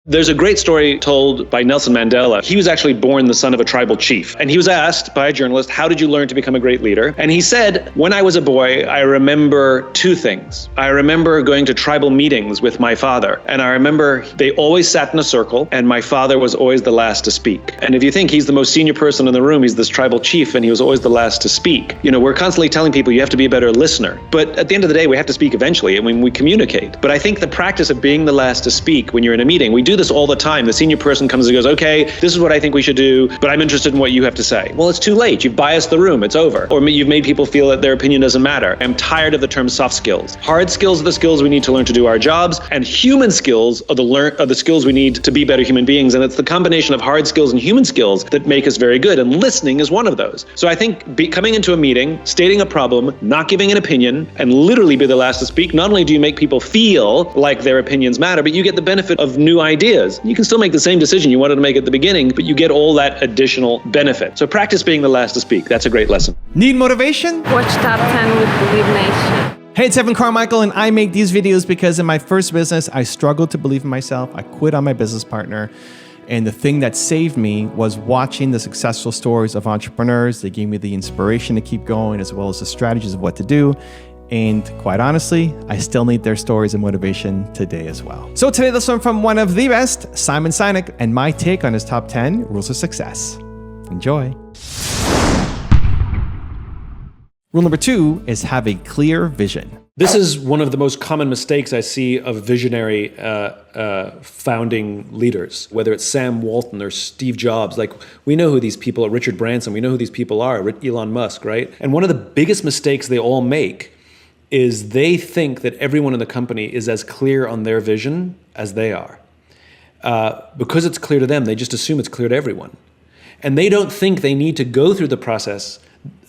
There's a great story told by Nelson Mandela. He was actually born the son of a tribal chief. And he was asked by a journalist, how did you learn to become a great leader? And he said, when I was a boy, I remember two things. I remember going to tribal meetings with my father. And I remember they always sat in a circle and my father was always the last to speak. And if you think he's the most senior person in the room, he's this tribal chief and he was always the last to speak. You know, we're constantly telling people you have to be a better listener. But at the end of the day, we have to speak eventually and when we communicate. But I think the practice of being the last to speak when you're in a meeting, we do this all the time. The senior person comes and goes, okay, this is what I think we should do, but I'm interested in what you have to say. Well, it's too late. You've biased the room. It's over. Or you've made people feel that their opinion doesn't matter. I'm tired of the term soft skills. Hard skills are the skills we need to learn to do our jobs, and human skills are the skills we need to be better human beings. And it's the combination of hard skills and human skills that make us very good. And listening is one of those. So I think coming into a meeting, stating a problem, not giving an opinion, and literally be the last to speak, not only do you make people feel like their opinions matter, but you get the benefit of new ideas. You can still make the same decision you wanted to make at the beginning, but you get all that additional benefit. So practice being the last to speak. That's a great lesson. Need motivation? Watch Top 10 with Believe Nation. Hey, it's Evan Carmichael, and I make these videos because in my first business, I struggled to believe in myself. I quit on my business partner. And the thing that saved me was watching the successful stories of entrepreneurs. They gave me the inspiration to keep going, as well as the strategies of what to do. And quite honestly, I still need their stories and motivation today as well. So today, let's learn from one of the best, Simon Sinek, and my take on his top 10 rules of success. Enjoy. Rule number 2 is have a clear vision. This is one of the most common mistakes I see of visionary founding leaders, whether it's Sam Walton or Steve Jobs. Like, we know who these people are, Richard Branson, we know who these people are, Elon Musk, right? And one of the biggest mistakes they all make is they think that everyone in the company is as clear on their vision as they are. Because it's clear to them, they just assume it's clear to everyone. And they don't think they need to go through the process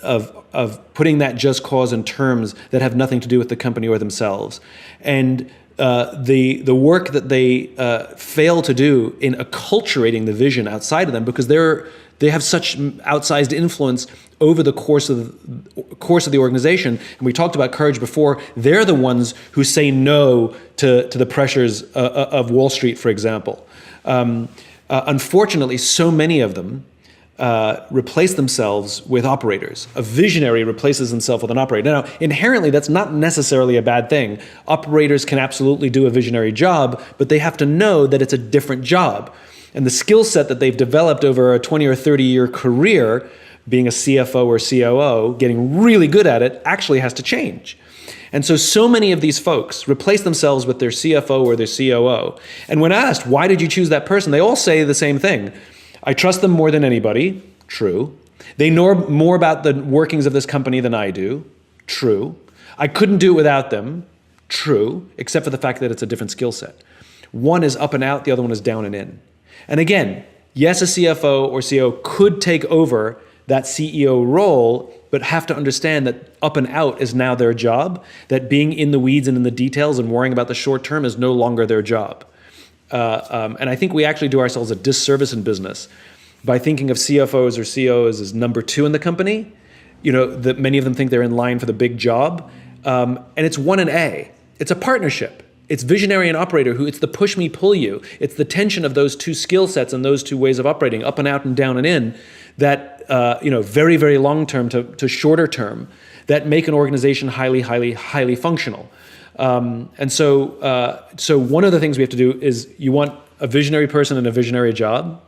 of putting that just cause in terms that have nothing to do with the company or themselves. And the work that they fail to do in acculturating the vision outside of them, because they have such outsized influence over the course of the organization. And we talked about courage before. They're the ones who say no to the pressures of Wall Street, for example. Unfortunately, so many of them replace themselves with operators. A visionary replaces himself with an operator. Now, inherently, that's not necessarily a bad thing. Operators can absolutely do a visionary job, but they have to know that it's a different job. And the skill set that they've developed over a 20 or 30-year career, being a CFO or COO, getting really good at it, actually has to change. And so many of these folks replace themselves with their CFO or their COO. And when asked, why did you choose that person? They all say the same thing. I trust them more than anybody. True. They know more about the workings of this company than I do. True. I couldn't do it without them. True. Except for the fact that it's a different skill set. One is up and out, the other one is down and in. And again, yes, a CFO or CEO could take over that CEO role, but have to understand that up and out is now their job, that being in the weeds and in the details and worrying about the short term is no longer their job. And I think we actually do ourselves a disservice in business by thinking of CFOs or CEOs as number 2 in the company. You know, that many of them think they're in line for the big job. And it's 1 and A. It's a partnership. It's visionary and operator it's the push me, pull you. It's the tension of those two skill sets and those two ways of operating, up and out and down and in, that, very, very long term to shorter term, that make an organization highly, highly, highly functional. So one of the things we have to do is you want a visionary person in a visionary job.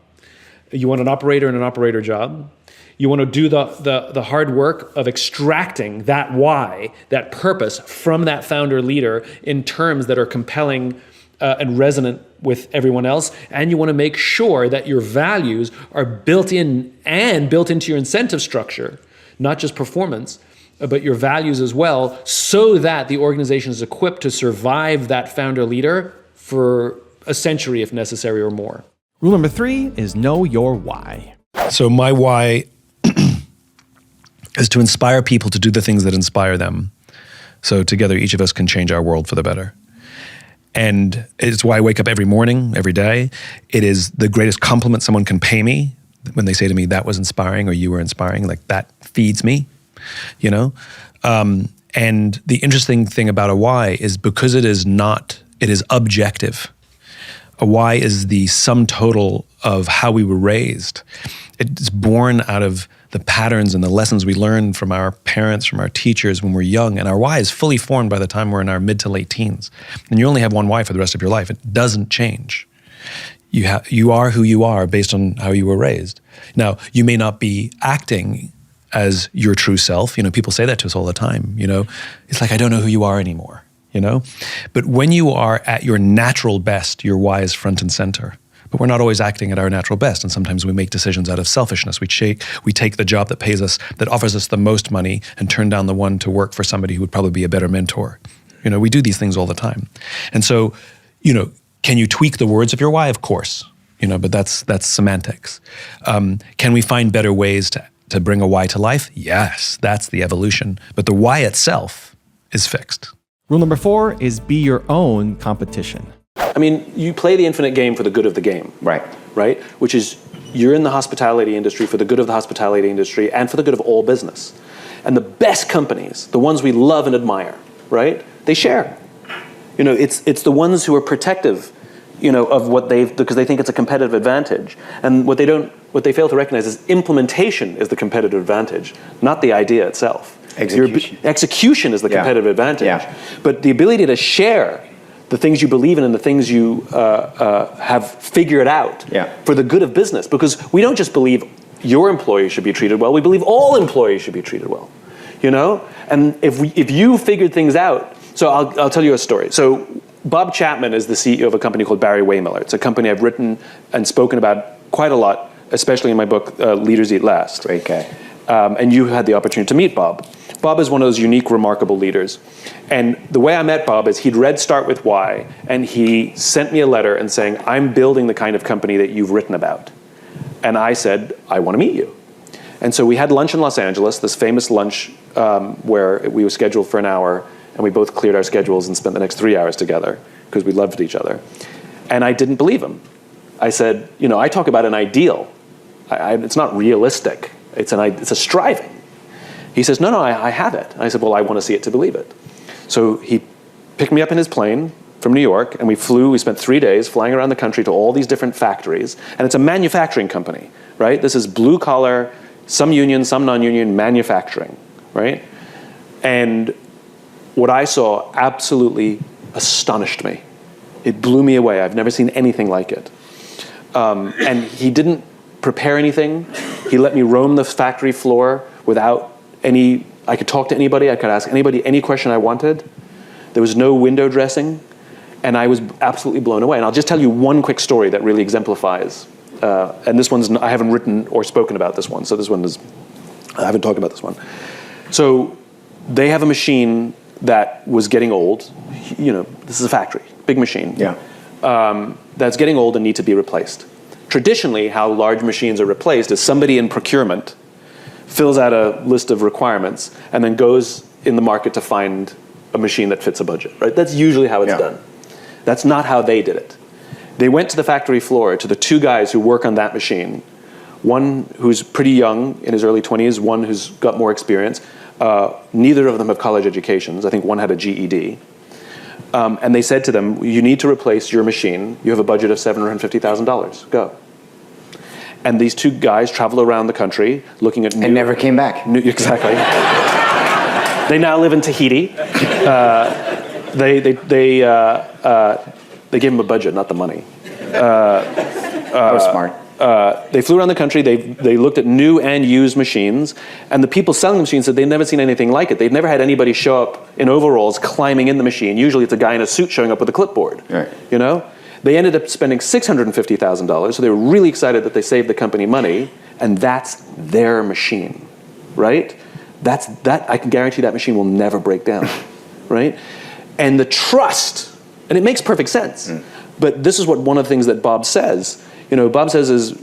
You want an operator in an operator job. You want to do the hard work of extracting that why, that purpose from that founder leader in terms that are compelling and resonant with everyone else. And you want to make sure that your values are built in and built into your incentive structure, not just performance, but your values as well, so that the organization is equipped to survive that founder leader for a century if necessary or more. Rule number 3 is know your why. So my why is to inspire people to do the things that inspire them. So together, each of us can change our world for the better. And it's why I wake up every morning, every day. It is the greatest compliment someone can pay me when they say to me, that was inspiring or you were inspiring. Like, that feeds me, you know? And the interesting thing about a why is because it is objective. A why is the sum total of how we were raised. It's born out of the patterns and the lessons we learned from our parents, from our teachers when we're young. And our why is fully formed by the time we're in our mid to late teens. And you only have one why for the rest of your life. It doesn't change. You are who you are based on how you were raised. Now, you may not be acting as your true self. People say that to us all the time. It's like, I don't know who you are anymore. But when you are at your natural best, your why is front and center. But we're not always acting at our natural best. And sometimes we make decisions out of selfishness. We take the job that pays us, that offers us the most money, and turn down the one to work for somebody who would probably be a better mentor. We do these things all the time. And so, can you tweak the words of your why? Of course. But that's semantics. Can we find better ways to bring a why to life? Yes, that's the evolution. But the why itself is fixed. Rule number 4 is be your own competition. You play the infinite game for the good of the game. Right? Which is, you're in the hospitality industry for the good of the hospitality industry and for the good of all business. And the best companies, the ones we love and admire, right? They share. It's the ones who are protective, of what because they think it's a competitive advantage. And what they fail to recognize is implementation is the competitive advantage, not the idea itself. Execution is the competitive advantage. Yeah. But the ability to share the things you believe in and the things you have figured out for the good of business. Because we don't just believe your employees should be treated well, we believe all employees should be treated well. And if you figured things out, so I'll tell you a story. So Bob Chapman is the CEO of a company called Barry Wehmiller. It's a company I've written and spoken about quite a lot, especially in my book, Leaders Eat Last. Great guy. And you had the opportunity to meet Bob. Bob is one of those unique, remarkable leaders. And the way I met Bob is he'd read Start With Why, and he sent me a letter and saying, I'm building the kind of company that you've written about. And I said, I want to meet you. And so we had lunch in Los Angeles, this famous lunch where we were scheduled for an hour, and we both cleared our schedules and spent the next 3 hours together because we loved each other. And I didn't believe him. I said, I talk about an ideal. It's not realistic. It's a striving. He says, no, I have it. And I said, well, I want to see it to believe it. So he picked me up in his plane from New York, and we spent 3 days flying around the country to all these different factories. And it's a manufacturing company, right? This is blue collar, some union, some non-union manufacturing, right? And what I saw absolutely astonished me. It blew me away. I've never seen anything like it. And he didn't prepare anything. He let me roam the factory floor without I could talk to anybody, I could ask anybody any question I wanted. There was no window dressing, and I was absolutely blown away. And I'll just tell you one quick story that really exemplifies, and this one's, I haven't written or spoken about this one, so I haven't talked about this one. So they have a machine that was getting old. This is a factory, big machine. Yeah. That's getting old and need to be replaced. Traditionally, how large machines are replaced is somebody in procurement fills out a list of requirements and then goes in the market to find a machine that fits a budget, right? That's usually how it's done. That's not how they did it. They went to the factory floor to the 2 guys who work on that machine, one who's pretty young, in his early 20s, one who's got more experience. Neither of them have college educations. I think one had a GED. And they said to them, you need to replace your machine. You have a budget of $750,000. Go. And these 2 guys travel around the country looking at and never came back. Exactly. They now live in Tahiti. They gave him a budget, not the money. Smart. They flew around the country. They looked at new and used machines, and the people selling the machines said they'd never seen anything like it. They'd never had anybody show up in overalls climbing in the machine. Usually it's a guy in a suit showing up with a clipboard. Right. They ended up spending $650,000, so they were really excited that they saved the company money, and that's their machine, right? That I can guarantee that machine will never break down, right? And the trust, and it makes perfect sense, but this is what one of the things that Bob says. Bob says is,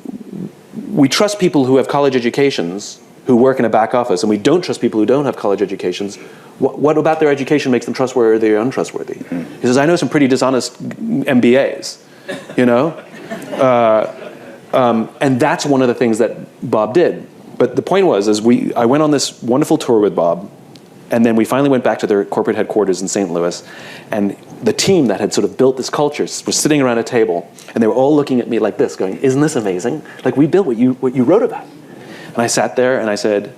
we trust people who have college educations who work in a back office, and we don't trust people who don't have college educations. What about their education makes them trustworthy or untrustworthy? He says, I know some pretty dishonest MBAs, and that's one of the things that Bob did. But the point was, I went on this wonderful tour with Bob, And then we finally went back to their corporate headquarters in St. Louis, and the team that had sort of built this culture was sitting around a table, and they were all looking at me like this, going, "Isn't this amazing? Like, we built what you wrote about." And I sat there and I said,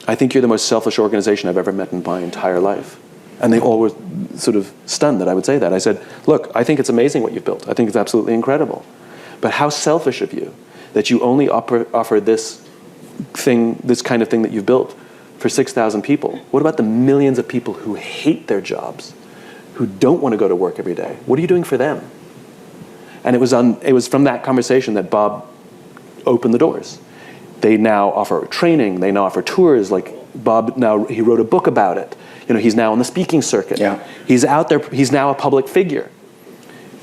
"I think you're the most selfish organization I've ever met in my entire life." And they all were sort of stunned that I would say that. I said, "Look, I think it's amazing what you've built. I think it's absolutely incredible. But how selfish of you that you only offer this kind of thing that you've built for 6,000 people. What about the millions of people who hate their jobs, who don't want to go to work every day? What are you doing for them?" And it was from that conversation that Bob opened the doors. They now offer training. They now offer tours. Like Bob he wrote a book about it. He's now on the speaking circuit. Yeah. He's out there. He's now a public figure,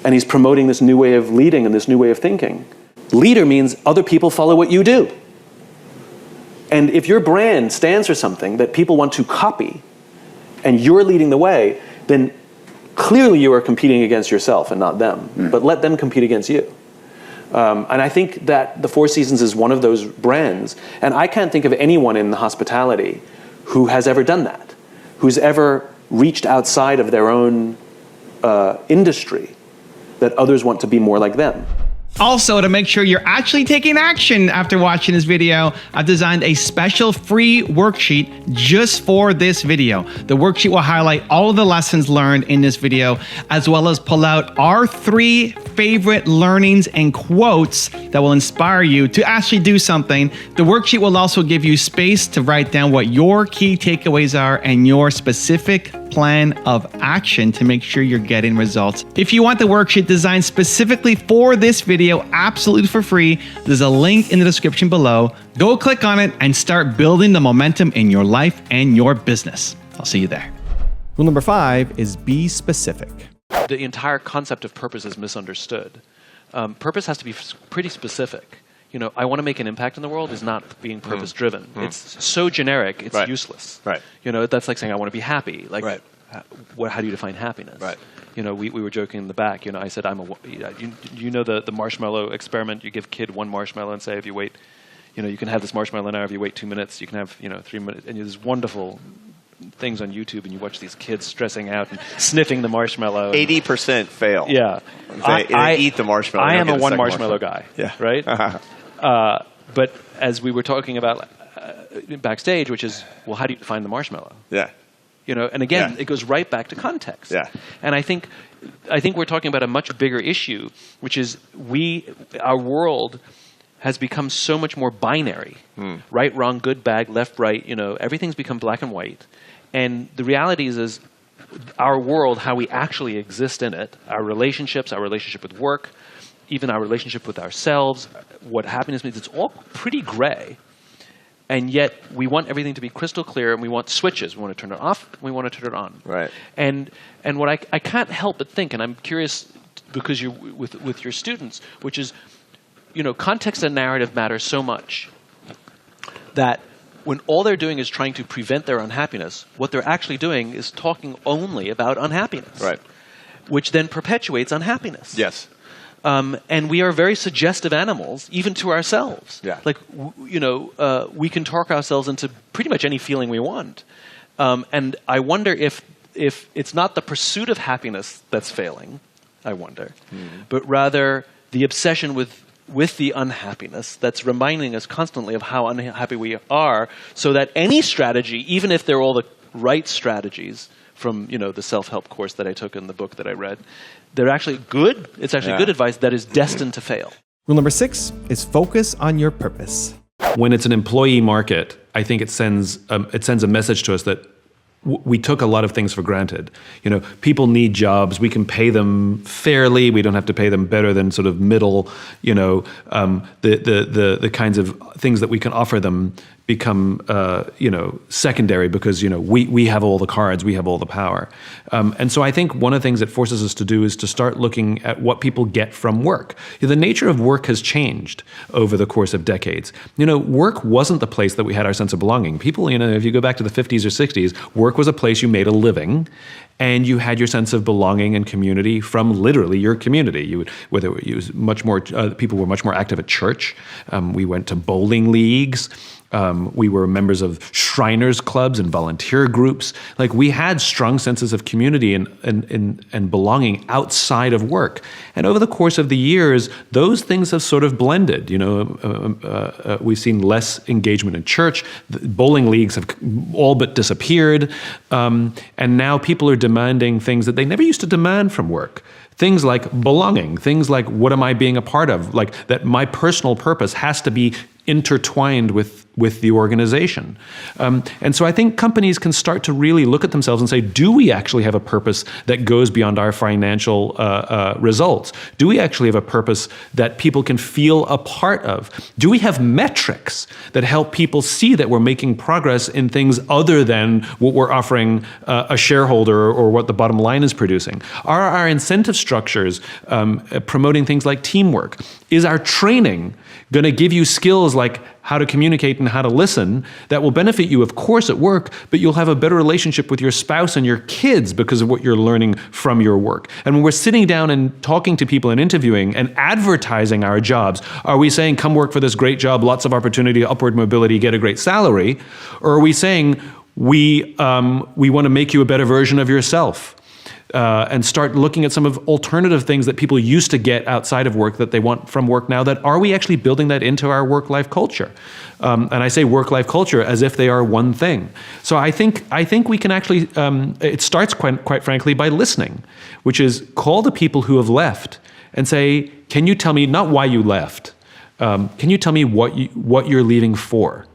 and he's promoting this new way of leading and this new way of thinking. Leader means other people follow what you do. And if your brand stands for something that people want to copy, and you're leading the way, then clearly you are competing against yourself and not them. But let them compete against you. And I think that the Four Seasons is one of those brands. And I can't think of anyone in the hospitality who has ever done that, who's ever reached outside of their own industry, that others want to be more like them. Also, to make sure you're actually taking action after watching this video, I've designed a special free worksheet just for this video. The worksheet will highlight all of the lessons learned in this video, as well as pull out our 3 favorite learnings and quotes that will inspire you to actually do something. The worksheet will also give you space to write down what your key takeaways are and your specific plan of action to make sure you're getting results. If you want the worksheet designed specifically for this video, absolutely for free, there's a link in the description below. Go click on it and start building the momentum in your life and your business. I'll see you there. Rule number 5 is be specific. The entire concept of purpose is misunderstood. Purpose has to be pretty specific. I want to make an impact in the world is not being purpose-driven. It's so generic, it's useless. Right. That's like saying I want to be happy. Like, right. How do you define happiness? Right. We were joking in the back. I said the marshmallow experiment. You give a kid one marshmallow and say if you wait, you can have this marshmallow now. If you wait 2 minutes, you can have 3 minutes. And there's wonderful things on YouTube, and you watch these kids stressing out and sniffing the marshmallow. 80% fail. Yeah, They eat the marshmallow. I am a one marshmallow guy. Yeah. Right. But as we were talking about backstage, which is, well, how do you define the marshmallow? Yeah. And again, it goes right back to context. Yeah. And I think we're talking about a much bigger issue, which is our world has become so much more binary. Right, wrong, good, bad, left, right. Everything's become black and white. And the reality is our world, how we actually exist in it, our relationships, our relationship with work, even our relationship with ourselves, what happiness means, it's all pretty gray. And yet we want everything to be crystal clear, and we want switches. We want to turn it off, and we want to turn it on. Right. And what I can't help but think, and I'm curious because you're with your students, which is, context and narrative matter so much that when all they're doing is trying to prevent their unhappiness, what they're actually doing is talking only about unhappiness. Right. Which then perpetuates unhappiness. Yes. And we are very suggestive animals, even to ourselves. Yeah. Like, we can talk ourselves into pretty much any feeling we want. And I wonder if it's not the pursuit of happiness that's failing, I wonder, but rather the obsession with the unhappiness that's reminding us constantly of how unhappy we are, so that any strategy, even if they're all the right strategies from the self-help course that I took in the book that I read, they're actually good. It's actually good advice that is destined to fail. Rule number 6 is focus on your purpose. When it's an employee market, I think it sends a message to us that we took a lot of things for granted. People need jobs. We can pay them fairly. We don't have to pay them better than sort of middle. The kinds of things that we can offer them become secondary because we have all the cards, we have all the power, and so I think one of the things it forces us to do is to start looking at what people get from work. The nature of work has changed over the course of decades. Work wasn't the place that we had our sense of belonging. People, if you go back to the 50s or 60s, work was a place you made a living, and you had your sense of belonging and community from literally your community. People were much more active at church. We went to bowling leagues. We were members of Shriners clubs and volunteer groups. Like, we had strong senses of community and belonging outside of work. And over the course of the years, those things have sort of blended. We've seen less engagement in church. The bowling leagues have all but disappeared. And now people are demanding things that they never used to demand from work. Things like belonging, things like, what am I being a part of? Like, that my personal purpose has to be intertwined with the organization. And so I think companies can start to really look at themselves and say, do we actually have a purpose that goes beyond our financial results? Do we actually have a purpose that people can feel a part of? Do we have metrics that help people see that we're making progress in things other than what we're offering a shareholder or what the bottom line is producing? Are our incentive structures promoting things like teamwork? Is our training going to give you skills like how to communicate and how to listen that will benefit you, of course, at work, but you'll have a better relationship with your spouse and your kids because of what you're learning from your work? And when we're sitting down and talking to people and interviewing and advertising our jobs, are we saying, come work for this great job, lots of opportunity, upward mobility, get a great salary? Or are we saying, we want to make you a better version of yourself? And start looking at some of alternative things that people used to get outside of work that they want from work now. That are we actually building that into our work-life culture? And I say work-life culture as if they are one thing. So I think we can actually. It starts quite frankly by listening, which is call the people who have left and say, "Can you tell me not why you left? Can you tell me what you're leaving for?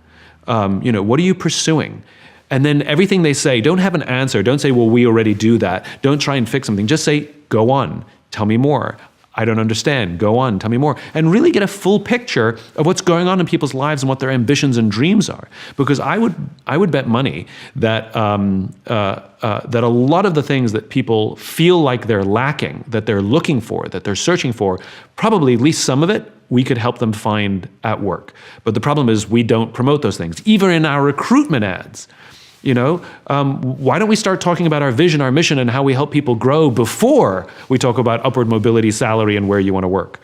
What are you pursuing?" And then everything they say, don't have an answer. Don't say, well, we already do that. Don't try and fix something. Just say, go on, tell me more. I don't understand. Go on, tell me more. And really get a full picture of what's going on in people's lives and what their ambitions and dreams are. Because I would bet money that that a lot of the things that people feel like they're lacking, that they're looking for, that they're searching for, probably at least some of it, we could help them find at work. But the problem is we don't promote those things, even in our recruitment ads. Why don't we start talking about our vision, our mission, and how we help people grow before we talk about upward mobility, salary, and where you want to work?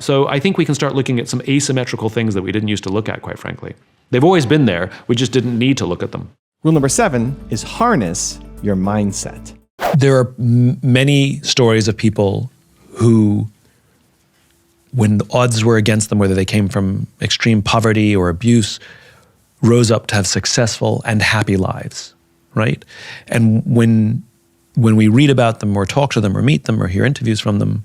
So I think we can start looking at some asymmetrical things that we didn't used to look at, quite frankly. They've always been there. We just didn't need to look at them. Rule number 7 is harness your mindset. There are many stories of people who, when the odds were against them, whether they came from extreme poverty or abuse, rose up to have successful and happy lives, right? And when we read about them or talk to them or meet them or hear interviews from them,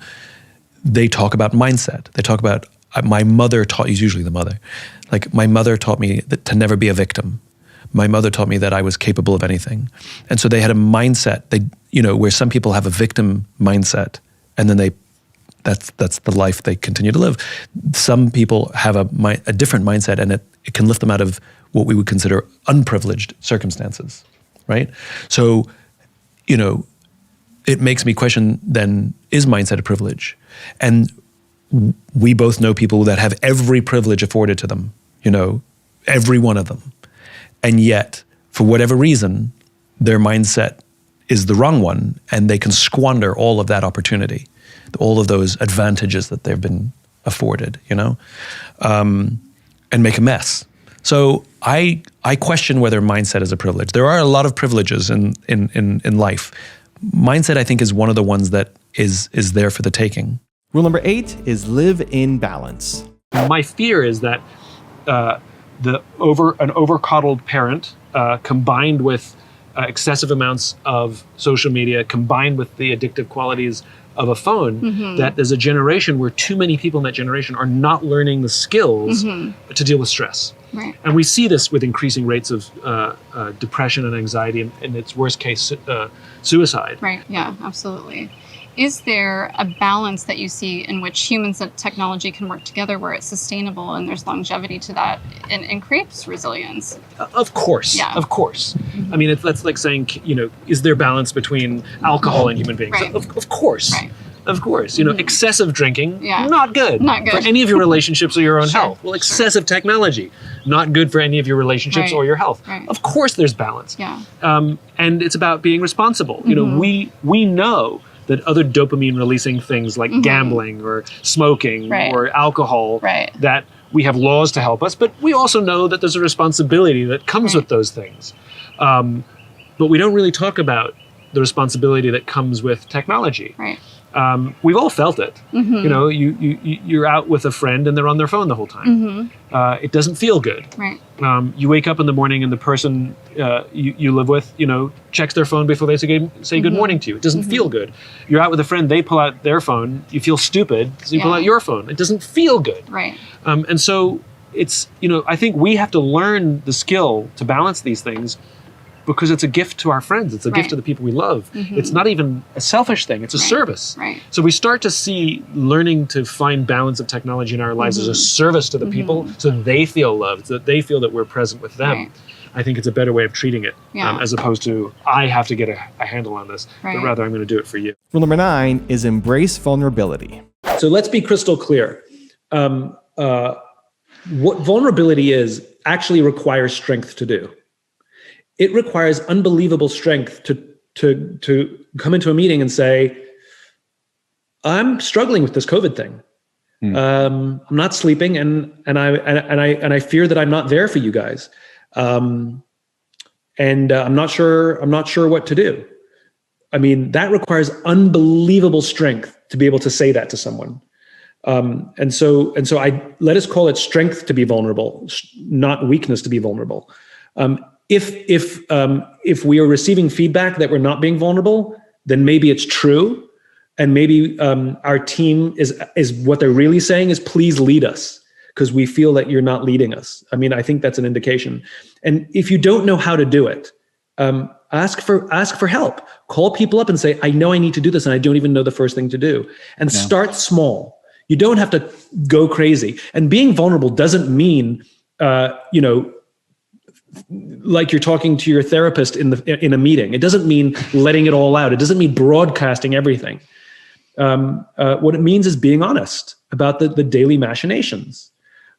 they talk about mindset. They talk about, my mother taught, usually the mother, like my mother taught me that to never be a victim. My mother taught me that I was capable of anything. And so they had a mindset, where some people have a victim mindset and then that's the life they continue to live. Some people have a different mindset and it can lift them out of what we would consider unprivileged circumstances, right? So, it makes me question then, is mindset a privilege? And we both know people that have every privilege afforded to them, every one of them. And yet, for whatever reason, their mindset is the wrong one and they can squander all of that opportunity, all of those advantages that they've been afforded, and make a mess. So I question whether mindset is a privilege. There are a lot of privileges in life. Mindset, I think, is one of the ones that is there for the taking. Rule number 8 is live in balance. My fear is that an over-coddled parent combined with excessive amounts of social media, combined with the addictive qualities of a phone, that there's a generation where too many people in that generation are not learning the skills to deal with stress. Right. And we see this with increasing rates of depression and anxiety, and in its worst case, suicide. Right, yeah, absolutely. Is there a balance that you see in which humans and technology can work together where it's sustainable and there's longevity to that and creates resilience? Of course, yeah. Of course. I mean, that's like saying, is there balance between alcohol and human beings? Right. Of course. Right. Of course. Excessive drinking, Yeah. not good. Not good. For any of your relationships or your own Sure, health. Well, excessive technology, not good for any of your relationships Right. or your health. Right. Of course there's balance. Yeah. And it's about being responsible. We know that other dopamine releasing things like gambling or smoking Right. or alcohol Right. that we have laws to help us, but we also know that there's a responsibility that comes with those things. But we don't really talk about the responsibility that comes with technology. Right. We've all felt it. You know, you're out with a friend and they're on their phone the whole time. It doesn't feel good. Right. You wake up in the morning and the person you live with, you know, checks their phone before they say good morning to you. It doesn't feel good. You're out with a friend, they pull out their phone, you feel stupid, so you pull out your phone. It doesn't feel good. Right. And so it's, you know, I think we have to learn the skill to balance these things, because it's a gift to our friends. It's a gift to the people we love. It's not even a selfish thing. It's a service. Right. So we start to see learning to find balance of technology in our lives as a service to the people, so they feel loved, so that they feel that we're present with them. Right. I think it's a better way of treating it, as opposed to, I have to get a handle on this, but rather I'm going to do it for you. Rule number 9 is embrace vulnerability. So let's be crystal clear. What vulnerability is actually requires strength to do. It requires unbelievable strength to come into a meeting and say, I'm struggling with this COVID thing. I'm not sleeping, and I fear that I'm not there for you guys. I'm not sure what to do. I mean, that requires unbelievable strength to be able to say that to someone. And so let us call it strength to be vulnerable, not weakness to be vulnerable. If we are receiving feedback that we're not being vulnerable, then maybe it's true. And maybe our team is what they're really saying is, please lead us, because we feel that you're not leading us. I mean, I think that's an indication. And if you don't know how to do it, ask for help. Call people up and say, I know I need to do this and I don't even know the first thing to do. And start small. You don't have to go crazy. And being vulnerable doesn't mean, like you're talking to your therapist in a meeting. It doesn't mean letting it all out. It doesn't mean broadcasting everything. What it means is being honest about the daily machinations.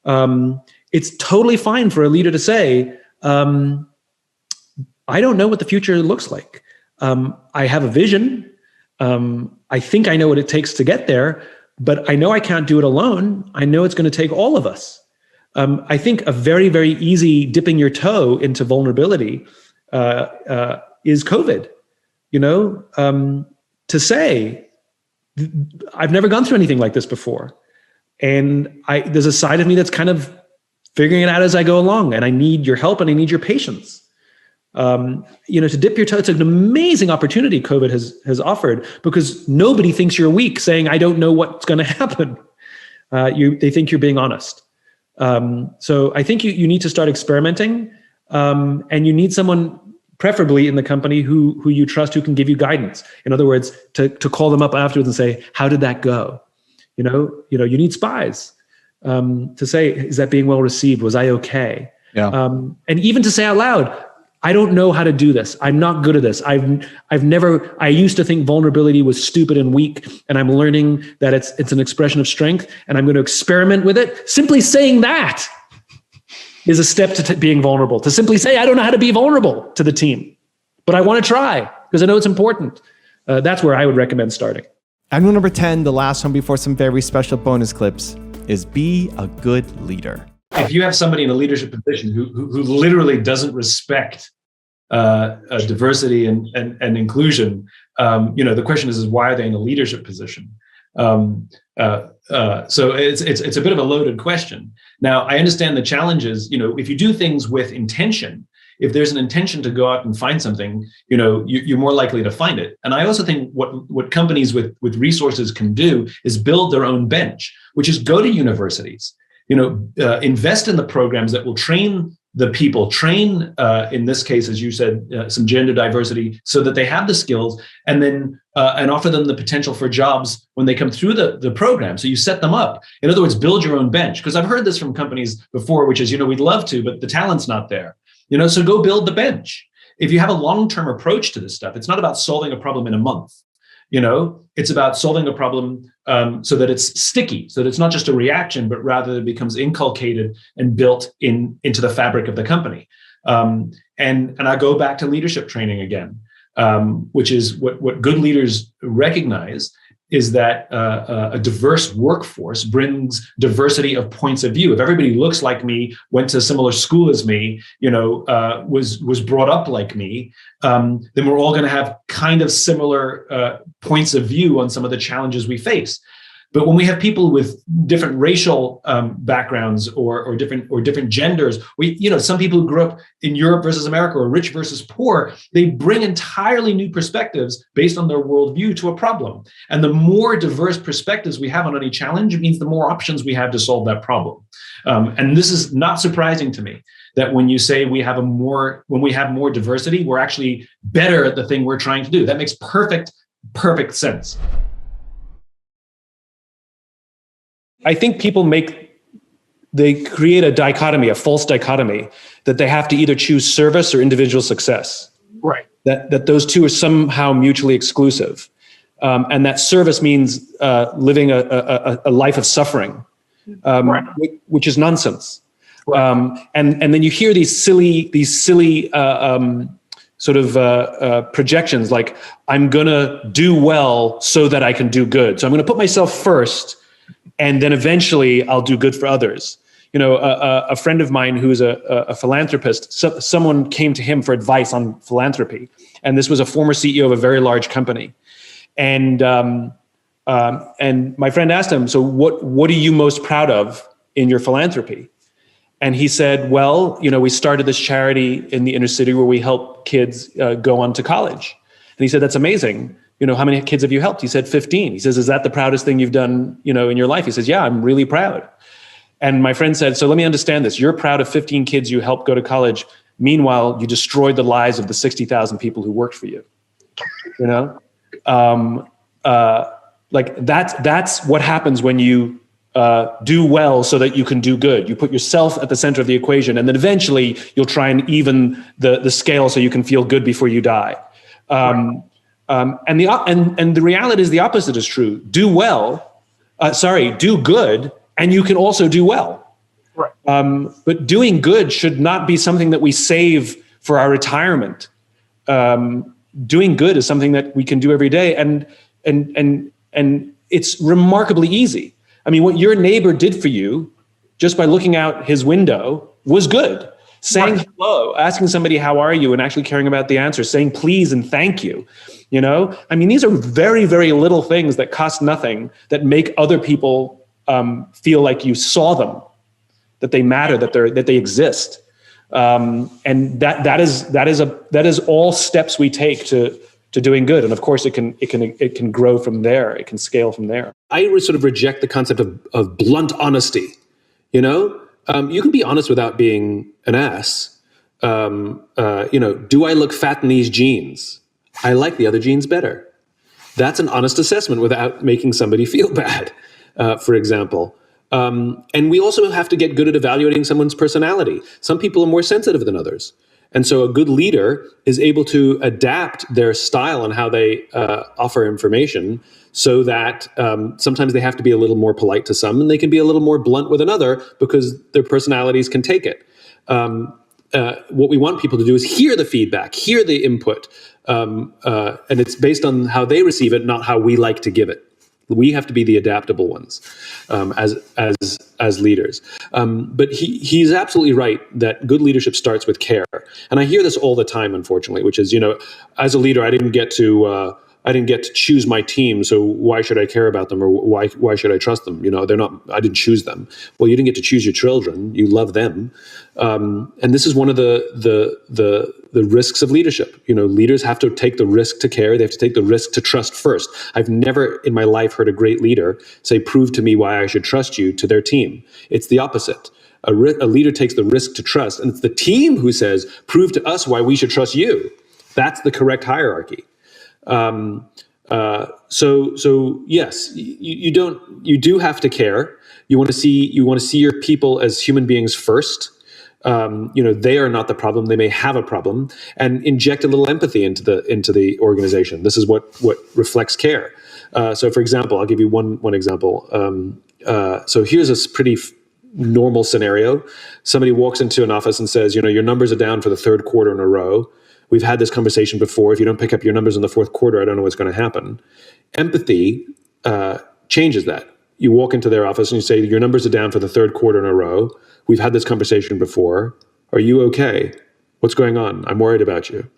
It's totally fine for a leader to say, I don't know what the future looks like. I have a vision. I think I know what it takes to get there, but I know I can't do it alone. I know it's going to take all of us. I think a very, very easy dipping your toe into vulnerability is COVID. To say, I've never gone through anything like this before. And there's a side of me that's kind of figuring it out as I go along, and I need your help and I need your patience. To dip your toe, it's an amazing opportunity COVID has offered, because nobody thinks you're weak saying, I don't know what's going to happen. They think you're being honest. So I think you need to start experimenting, and you need someone preferably in the company who you trust, who can give you guidance. In other words, to call them up afterwards and say, how did that go? You need spies to say, is that being well received? Was I okay? Yeah. And even to say out loud, I don't know how to do this. I'm not good at this. I used to think vulnerability was stupid and weak, and I'm learning that it's an expression of strength, and I'm going to experiment with it. Simply saying that is a step to being vulnerable. To simply say, I don't know how to be vulnerable to the team, but I want to try because I know it's important. That's where I would recommend starting. And rule number 10, the last one before some very special bonus clips, is be a good leader. If you have somebody in a leadership position who literally doesn't respect diversity and inclusion, the question is why are they in a leadership position? So it's a bit of a loaded question. Now, I understand the challenges. If you do things with intention, if there's an intention to go out and find something, you're more likely to find it. And I also think what companies with resources can do is build their own bench, which is go to universities. Invest in the programs that will train the people, in this case, as you said, some gender diversity, so that they have the skills, and then and offer them the potential for jobs when they come through the program. So you set them up. In other words, build your own bench. Because I've heard this from companies before, which is, we'd love to, but the talent's not there. So go build the bench. If you have a long-term approach to this stuff, it's not about solving a problem in a month. It's about solving a problem so that it's sticky, so that it's not just a reaction, but rather it becomes inculcated and built into the fabric of the company. And I go back to leadership training again, which is what good leaders recognize is that a diverse workforce brings diversity of points of view. If everybody looks like me, went to a similar school as me, was brought up like me, then we're all going to have kind of similar points of view on some of the challenges we face. But when we have people with different racial backgrounds or different genders, some people who grew up in Europe versus America or rich versus poor, they bring entirely new perspectives based on their worldview to a problem. And the more diverse perspectives we have on any challenge, it means the more options we have to solve that problem. And this is not surprising to me that when you say when we have more diversity, we're actually better at the thing we're trying to do. That makes perfect sense. I think people create a dichotomy, a false dichotomy, that they have to either choose service or individual success. Right. That those two are somehow mutually exclusive. And that service means living a life of suffering, right. which is nonsense. Right. And then you hear these silly sort of projections like, I'm going to do well so that I can do good. So I'm going to put myself first, and then eventually I'll do good for others. A friend of mine who's a philanthropist, someone came to him for advice on philanthropy. And this was a former CEO of a very large company. And my friend asked him, so what are you most proud of in your philanthropy? And he said, well, we started this charity in the inner city where we help kids go on to college. And he said, that's amazing. How many kids have you helped? He said, 15. He says, is that the proudest thing you've done, in your life? He says, yeah, I'm really proud. And my friend said, so let me understand this. You're proud of 15 kids you helped go to college. Meanwhile, you destroyed the lives of the 60,000 people who worked for you. That's what happens when you do well so that you can do good. You put yourself at the center of the equation, and then eventually you'll try and even the scale so you can feel good before you die. Right. And the reality is the opposite is true. Do good, and you can also do well. Right. But doing good should not be something that we save for our retirement. Doing good is something that we can do every day, and it's remarkably easy. I mean, what your neighbor did for you, just by looking out his window, was good. Saying hello, asking somebody, how are you? And actually caring about the answer, saying please and thank you. I mean, these are very, very little things that cost nothing, that make other people feel like you saw them, that they matter, that they exist. And that is all steps we take to doing good. And of course it can grow from there. It can scale from there. I sort of reject the concept of blunt honesty. You can be honest without being an ass. Do I look fat in these jeans? I like the other jeans better. That's an honest assessment without making somebody feel bad, for example. And we also have to get good at evaluating someone's personality. Some people are more sensitive than others. And so a good leader is able to adapt their style and how they offer information so that sometimes they have to be a little more polite to some and they can be a little more blunt with another because their personalities can take it. What we want people to do is hear the feedback, hear the input, and it's based on how they receive it, not how we like to give it. We have to be the adaptable ones as leaders. But he's absolutely right that good leadership starts with care. And I hear this all the time, unfortunately, which is, as a leader, I didn't get to choose my team, so why should I care about them, or why should I trust them? I didn't choose them. Well, you didn't get to choose your children. You love them. And this is one of the risks of leadership. Leaders have to take the risk to care. They have to take the risk to trust first. I've never in my life heard a great leader say, prove to me why I should trust you, to their team. It's the opposite. A leader takes the risk to trust, and it's the team who says, prove to us why we should trust you. That's the correct hierarchy. So yes, you do have to care. You want to see your people as human beings first. They are not the problem. They may have a problem, and inject a little empathy into the organization. This is what reflects care. So for example, I'll give you one example. So here's a pretty normal scenario. Somebody walks into an office and says, your numbers are down for the third quarter in a row. We've had this conversation before. If you don't pick up your numbers in the fourth quarter, I don't know what's going to happen. Empathy changes that. You walk into their office and you say, your numbers are down for the third quarter in a row. We've had this conversation before. Are you okay? What's going on? I'm worried about you.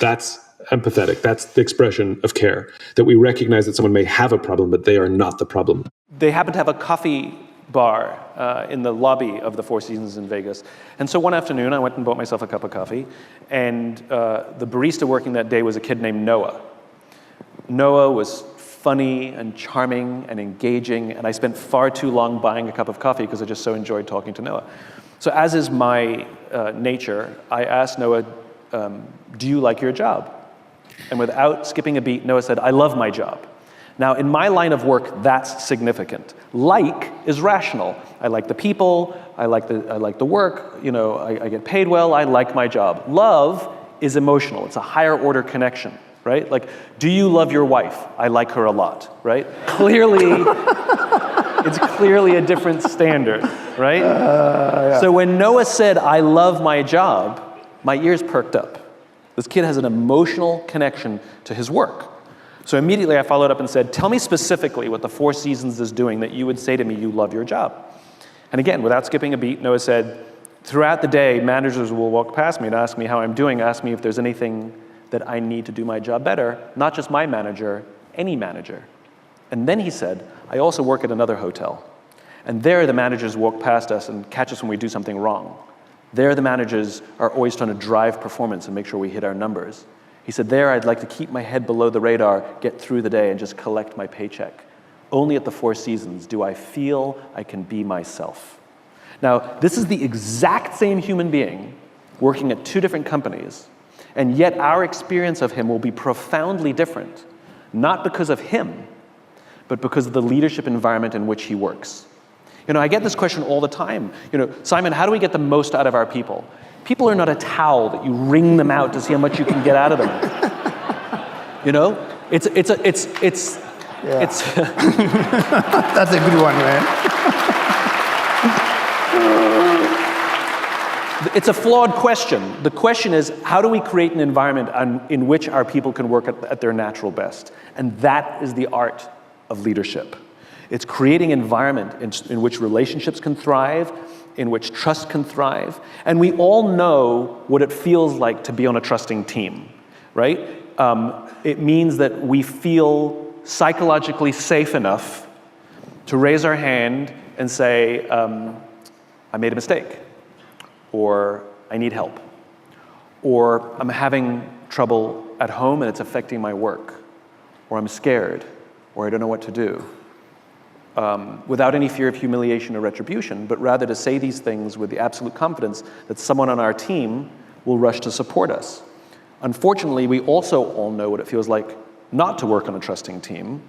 That's empathetic. That's the expression of care, that we recognize that someone may have a problem, but they are not the problem. They happen to have a coffee bar in the lobby of the Four Seasons in Vegas. And so one afternoon, I went and bought myself a cup of coffee, and the barista working that day was a kid named Noah. Noah was funny and charming and engaging, and I spent far too long buying a cup of coffee because I just so enjoyed talking to Noah. So as is my nature, I asked Noah, do you like your job? And without skipping a beat, Noah said, I love my job. Now, in my line of work, that's significant. Like is rational. I like the people, I like the work, I get paid well, I like my job. Love is emotional. It's a higher order connection, right? Like, do you love your wife? I like her a lot, right? It's clearly a different standard, right? Yeah. So when Noah said, I love my job, my ears perked up. This kid has an emotional connection to his work. So immediately I followed up and said, tell me specifically what the Four Seasons is doing that you would say to me you love your job. And again, without skipping a beat, Noah said, throughout the day, managers will walk past me and ask me how I'm doing, ask me if there's anything that I need to do my job better, not just my manager, any manager. And then he said, I also work at another hotel. And there the managers walk past us and catch us when we do something wrong. There the managers are always trying to drive performance and make sure we hit our numbers. He said, there I'd like to keep my head below the radar, get through the day and just collect my paycheck. Only at the Four Seasons do I feel I can be myself. Now, this is the exact same human being working at two different companies, and yet our experience of him will be profoundly different, not because of him, but because of the leadership environment in which he works. I get this question all the time. Simon, how do we get the most out of our people? People are not a towel that you wring them out to see how much you can get out of them. It's That's a good one, man. It's a flawed question. The question is, how do we create an environment in which our people can work at their natural best? And that is the art of leadership. It's creating an environment in which relationships can thrive, in which trust can thrive. And we all know what it feels like to be on a trusting team, right? It means that we feel psychologically safe enough to raise our hand and say, I made a mistake, or I need help, or I'm having trouble at home and it's affecting my work, or I'm scared, or I don't know what to do. Without any fear of humiliation or retribution, but rather to say these things with the absolute confidence that someone on our team will rush to support us. Unfortunately, we also all know what it feels like not to work on a trusting team,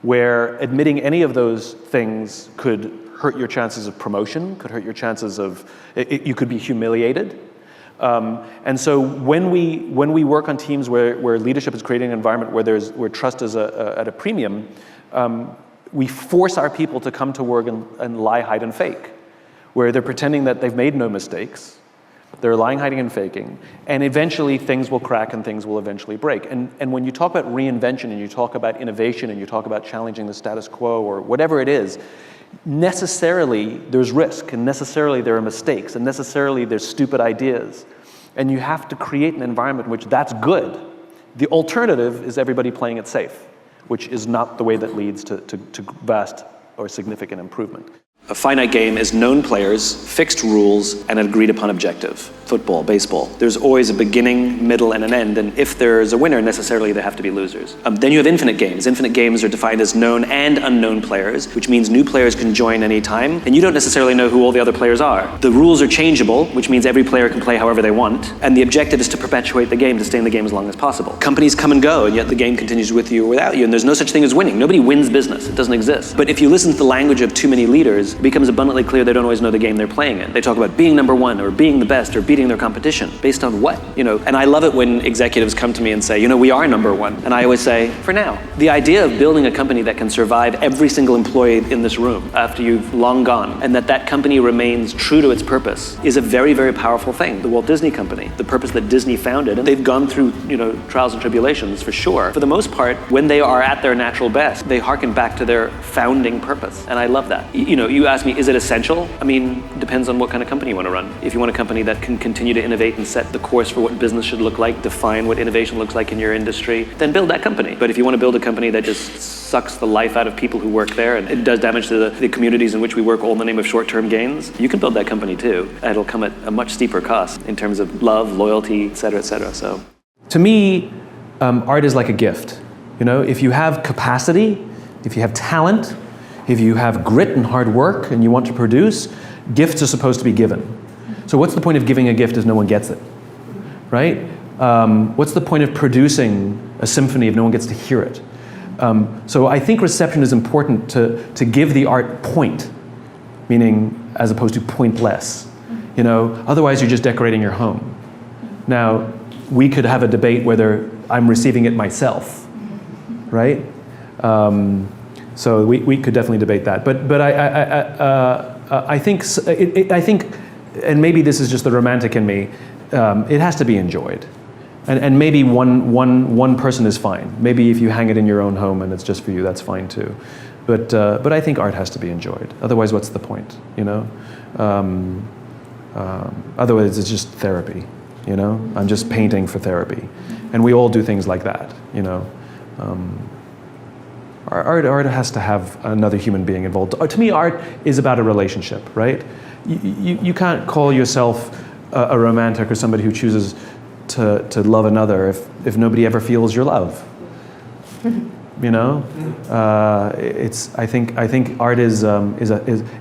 where admitting any of those things could hurt your chances of promotion, could hurt your chances of, you could be humiliated. And so when we work on teams where leadership is creating an environment where trust is at a premium, we force our people to come to work and lie, hide, and fake, where they're pretending that they've made no mistakes. They're lying, hiding, and faking. And eventually things will crack and things will eventually break. And when you talk about reinvention and you talk about innovation and you talk about challenging the status quo or whatever it is, necessarily there's risk, and necessarily there are mistakes, and necessarily there's stupid ideas. And you have to create an environment in which that's good. The alternative is everybody playing it safe, which is not the way that leads to vast or significant improvement. A finite game is known players, fixed rules, and an agreed upon objective. Football, baseball. There's always a beginning, middle, and an end, and if there's a winner, necessarily there have to be losers. Then you have infinite games. Infinite games are defined as known and unknown players, which means new players can join any time, and you don't necessarily know who all the other players are. The rules are changeable, which means every player can play however they want, and the objective is to perpetuate the game, to stay in the game as long as possible. Companies come and go, and yet the game continues with you or without you, and there's no such thing as winning. Nobody wins business. It doesn't exist. But if you listen to the language of too many leaders, it becomes abundantly clear they don't always know the game they're playing in. They talk about being number one, or being the best, or being beating their competition. Based on what? And I love it when executives come to me and say, we are number one. And I always say, for now. The idea of building a company that can survive every single employee in this room after you've long gone, and that company remains true to its purpose, is a very, very powerful thing. The Walt Disney Company, the purpose that Disney founded, and they've gone through, trials and tribulations for sure. For the most part, when they are at their natural best, they harken back to their founding purpose. And I love that. You ask me, is it essential? It depends on what kind of company you want to run. If you want a company that can continue to innovate and set the course for what business should look like, define what innovation looks like in your industry, then build that company. But if you want to build a company that just sucks the life out of people who work there, and it does damage to the communities in which we work, all in the name of short-term gains, you can build that company too. It'll come at a much steeper cost in terms of love, loyalty, et cetera, et cetera. So, to me, art is like a gift. If you have capacity, if you have talent, if you have grit and hard work and you want to produce, gifts are supposed to be given. So what's the point of giving a gift if no one gets it, right? What's the point of producing a symphony if no one gets to hear it? So I think reception is important to give the art point, meaning as opposed to pointless. Otherwise you're just decorating your home. Now, we could have a debate whether I'm receiving it myself, right? So we could definitely debate that. But I think, and maybe this is just the romantic in me, it has to be enjoyed. And maybe one person is fine. Maybe if you hang it in your own home and it's just for you, that's fine too. But I think art has to be enjoyed. Otherwise, what's the point? Otherwise, it's just therapy. I'm just painting for therapy, and we all do things like that. Art has to have another human being involved. To me, art is about a relationship, right? You can't call yourself a romantic or somebody who chooses to love another if nobody ever feels your love. I think art is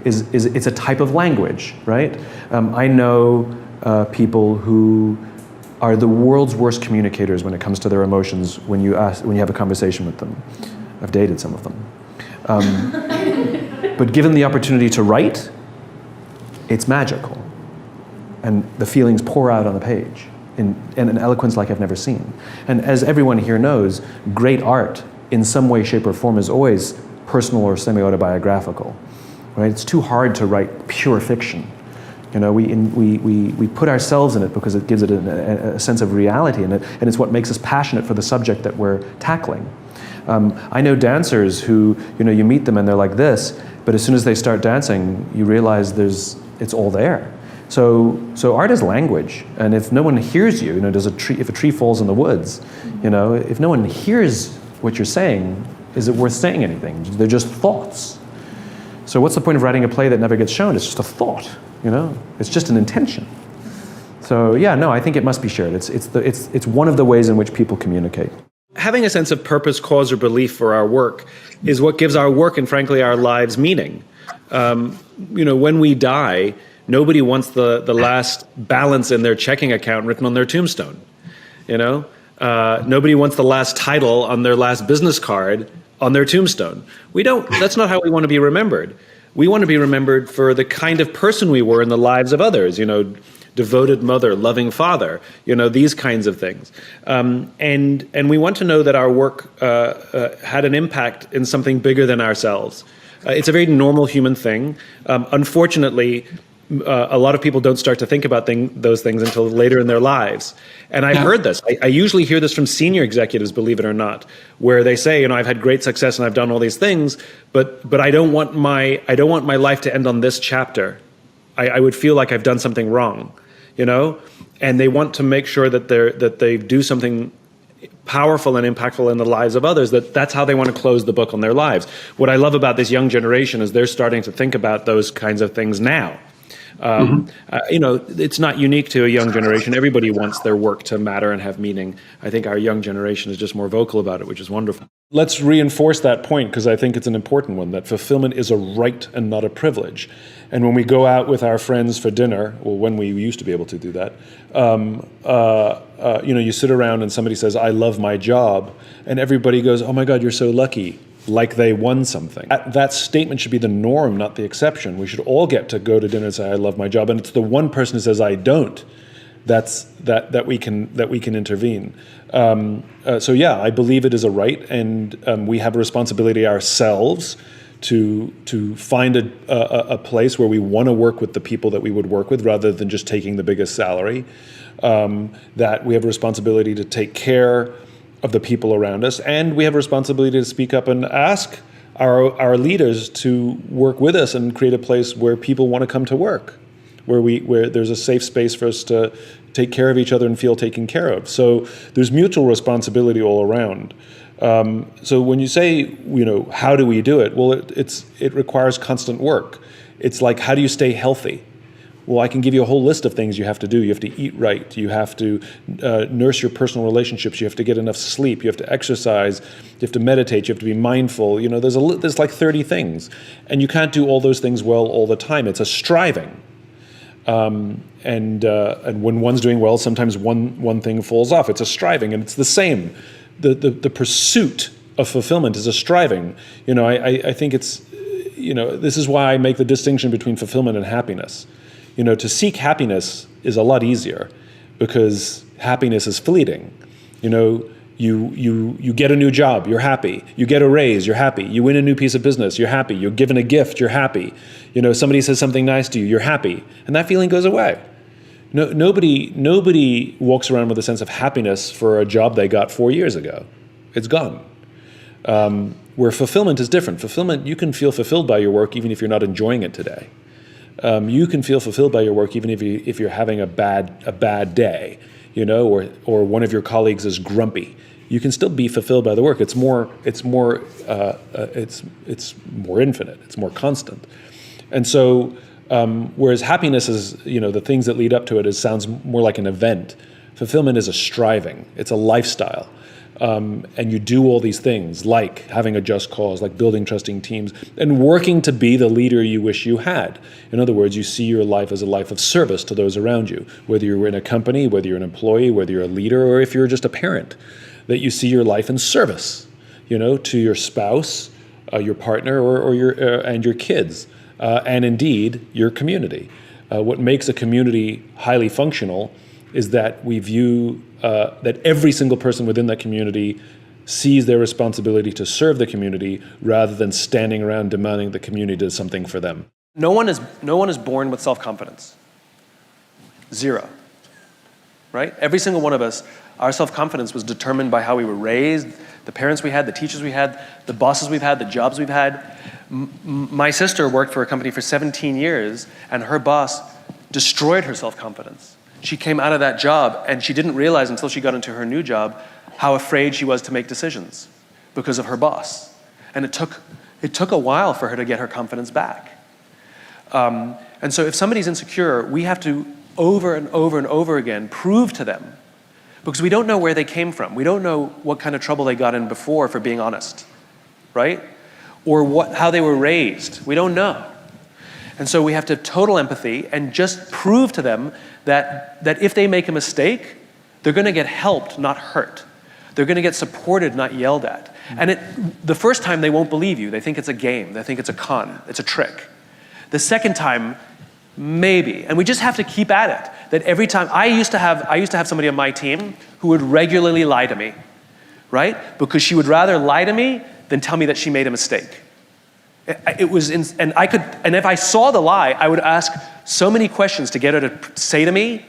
it's a type of language, right? I know people who are the world's worst communicators when it comes to their emotions when you have a conversation with them. I've dated some of them. But given the opportunity to write, it's magical. And the feelings pour out on the page in an eloquence like I've never seen. And as everyone here knows, great art in some way, shape, or form is always personal or semi-autobiographical, right? It's too hard to write pure fiction. We put ourselves in it because it gives it a sense of reality, and it's what makes us passionate for the subject that we're tackling. I know dancers who, you meet them and they're like this, but as soon as they start dancing, you realize it's all there. So art is language, and if no one hears you, if a tree falls in the woods, if no one hears what you're saying, is it worth saying anything? They're just thoughts. So what's the point of writing a play that never gets shown? It's just a thought, It's just an intention. So yeah, no, I think it must be shared. It's one of the ways in which people communicate. Having a sense of purpose, cause, or belief for our work is what gives our work and, frankly, our lives meaning. When we die, nobody wants the last balance in their checking account written on their tombstone. Nobody wants the last title on their last business card on their tombstone. That's not how we want to be remembered. We want to be remembered for the kind of person we were in the lives of others, devoted mother, loving father, these kinds of things. And we want to know that our work had an impact in something bigger than ourselves. It's a very normal human thing. Unfortunately, a lot of people don't start to think about those things until later in their lives. And I've heard this. I usually hear this from senior executives, believe it or not, where they say, I've had great success and I've done all these things, but I don't want my life to end on this chapter. I would feel like I've done something wrong, and they want to make sure that they do something powerful and impactful in the lives of others, that's how they want to close the book on their lives. What I love about this young generation is they're starting to think about those kinds of things now. It's not unique to a young generation. Everybody wants their work to matter and have meaning. I think our young generation is just more vocal about it, which is wonderful. Let's reinforce that point, because I think it's an important one, that fulfillment is a right and not a privilege. And when we go out with our friends for dinner, well, when we used to be able to do that, you sit around and somebody says, I love my job, and everybody goes, oh my God, you're so lucky, like they won something. That statement should be the norm, not the exception. We should all get to go to dinner and say, I love my job. And it's the one person who says, I don't, that we can intervene. So yeah, I believe it is a right, and we have a responsibility ourselves to find a place where we want to work with the people that we would work with, rather than just taking the biggest salary. That we have a responsibility to take care of the people around us, and we have a responsibility to speak up and ask our leaders to work with us and create a place where people want to come to work, where there's a safe space for us to take care of each other and feel taken care of. So there's mutual responsibility all around. So when you say, how do we do it? Well, it requires constant work. It's like, how do you stay healthy? Well, I can give you a whole list of things you have to do. You have to eat right. You have to nurse your personal relationships. You have to get enough sleep. You have to exercise. You have to meditate. You have to be mindful. There's like 30 things. And you can't do all those things well all the time. It's a striving. And when one's doing well, sometimes one thing falls off. It's a striving, and it's the same. The pursuit of fulfillment is a striving. I think it's, this is why I make the distinction between fulfillment and happiness. To seek happiness is a lot easier, because happiness is fleeting. You get a new job, you're happy. You get a raise, you're happy. You win a new piece of business, you're happy. You're given a gift, you're happy. Somebody says something nice to you, you're happy. And that feeling goes away. Nobody walks around with a sense of happiness for a job they got 4 years ago. It's gone. Where fulfillment is different. Fulfillment, you can feel fulfilled by your work even if you're not enjoying it today. You can feel fulfilled by your work even if you're having a bad day, or one of your colleagues is grumpy. You can still be fulfilled by the work. It's more infinite. It's more constant. And so, whereas happiness is, the things that lead up to it sounds more like an event. Fulfillment is a striving. It's a lifestyle. And you do all these things, like having a just cause, like building trusting teams, and working to be the leader you wish you had. In other words, you see your life as a life of service to those around you, whether you're in a company, whether you're an employee, whether you're a leader, or if you're just a parent, that you see your life in service, to your spouse, your partner, or your kids, and indeed your community. What makes a community highly functional is that we view that every single person within that community sees their responsibility to serve the community, rather than standing around demanding the community does something for them. No one is born with self-confidence. Zero. Right? Every single one of us, our self-confidence was determined by how we were raised, the parents we had, the teachers we had, the bosses we've had, the jobs we've had. My sister worked for a company for 17 years, and her boss destroyed her self-confidence. She came out of that job, and she didn't realize until she got into her new job how afraid she was to make decisions because of her boss. And it took a while for her to get her confidence back. And so if somebody's insecure, we have to over and over and over again prove to them, because we don't know where they came from. We don't know what kind of trouble they got in before for being honest, right? Or how they were raised. We don't know. And so we have to have total empathy and just prove to them that if they make a mistake, they're going to get helped, not hurt. They're going to get supported, not yelled at. And the first time they won't believe you. They think it's a game. They think it's a con. It's a trick. The second time, maybe. And we just have to keep at it. That every time, I used to have somebody on my team who would regularly lie to me, right? Because she would rather lie to me than tell me that she made a mistake. And if I saw the lie, I would ask so many questions to get her to say to me,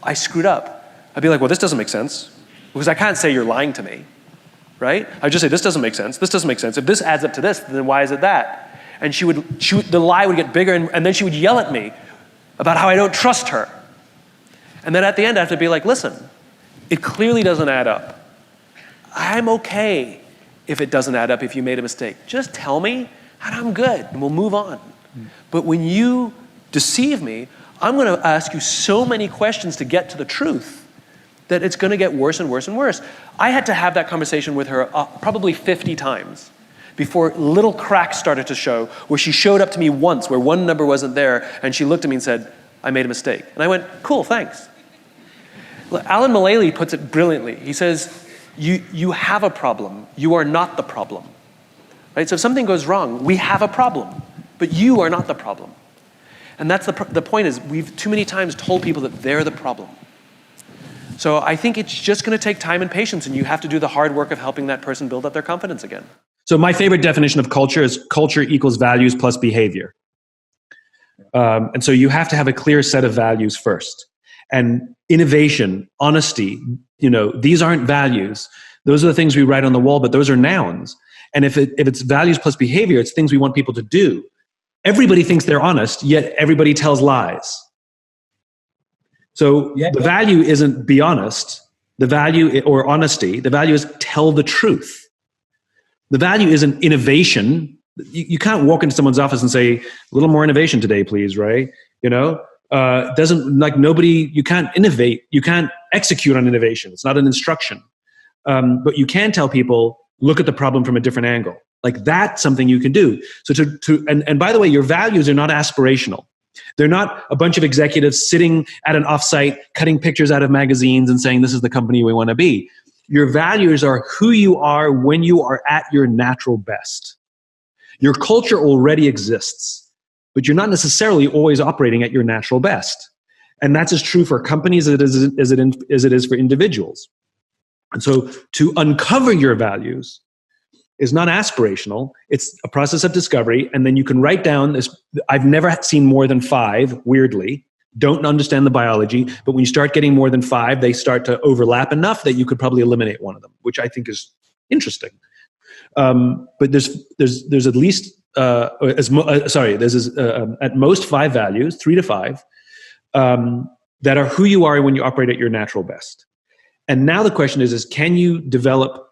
I screwed up. I'd be like, well, this doesn't make sense, because I can't say you're lying to me, right? I'd just say, this doesn't make sense. This doesn't make sense. If this adds up to this, then why is it that? And the lie would get bigger, and then she would yell at me about how I don't trust her. And then at the end, I have to be like, listen, it clearly doesn't add up. I'm okay if it doesn't add up, if you made a mistake. Just tell me, and I'm good, and we'll move on. But when you deceive me, I'm going to ask you so many questions to get to the truth that it's going to get worse and worse and worse. I had to have that conversation with her probably 50 times before little cracks started to show, where she showed up to me once where one number wasn't there, and she looked at me and said, I made a mistake. And I went, cool, thanks. Alan Mulally puts it brilliantly. He says, you have a problem. You are not the problem. Right? So if something goes wrong, we have a problem, but you are not the problem. And that's the point is, we've too many times told people that they're the problem. So I think it's just going to take time and patience, and you have to do the hard work of helping that person build up their confidence again. So my favorite definition of culture is culture equals values plus behavior. And so you have to have a clear set of values first. And innovation, honesty, these aren't values. Those are the things we write on the wall, but those are nouns. And if it's values plus behavior, it's things we want people to do. Everybody thinks they're honest, yet everybody tells lies. So the value isn't be honest, the value or honesty, the value is tell the truth. The value isn't innovation. You can't walk into someone's office and say, a little more innovation today, please, right? You can't innovate, you can't execute on innovation. It's not an instruction. But you can tell people, look at the problem from a different angle. Like that's something you can do. So and by the way, your values are not aspirational. They're not a bunch of executives sitting at an offsite, cutting pictures out of magazines and saying, this is the company we want to be. Your values are who you are when you are at your natural best. Your culture already exists, but you're not necessarily always operating at your natural best. And that's as true for companies as it is for individuals. And so to uncover your values is not aspirational. It's a process of discovery. And then you can write down this. I've never seen more than 5, weirdly. Don't understand the biology. But when you start getting more than 5, they start to overlap enough that you could probably eliminate one of them, which I think is interesting. But there's at least, at most 5 values, 3 to 5, that are who you are when you operate at your natural best. And now the question is can you develop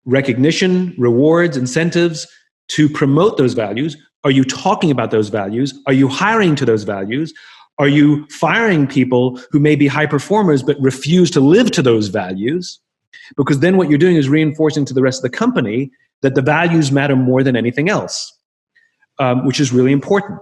recognition, rewards, incentives to promote those values? Are you talking about those values? Are you hiring to those values? Are you firing people who may be high performers but refuse to live to those values? Because then what you're doing is reinforcing to the rest of the company that the values matter more than anything else, which is really important.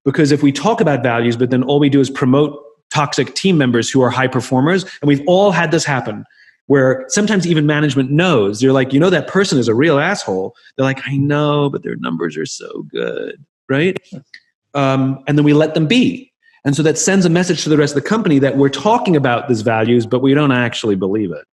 Because if we talk about values, but then all we do is promote toxic team members who are high performers, and we've all had this happen, where sometimes even management knows. They're like, that person is a real asshole. They're like, I know, but their numbers are so good, right? And then we let them be. And so that sends a message to the rest of the company that we're talking about these values, but we don't actually believe it.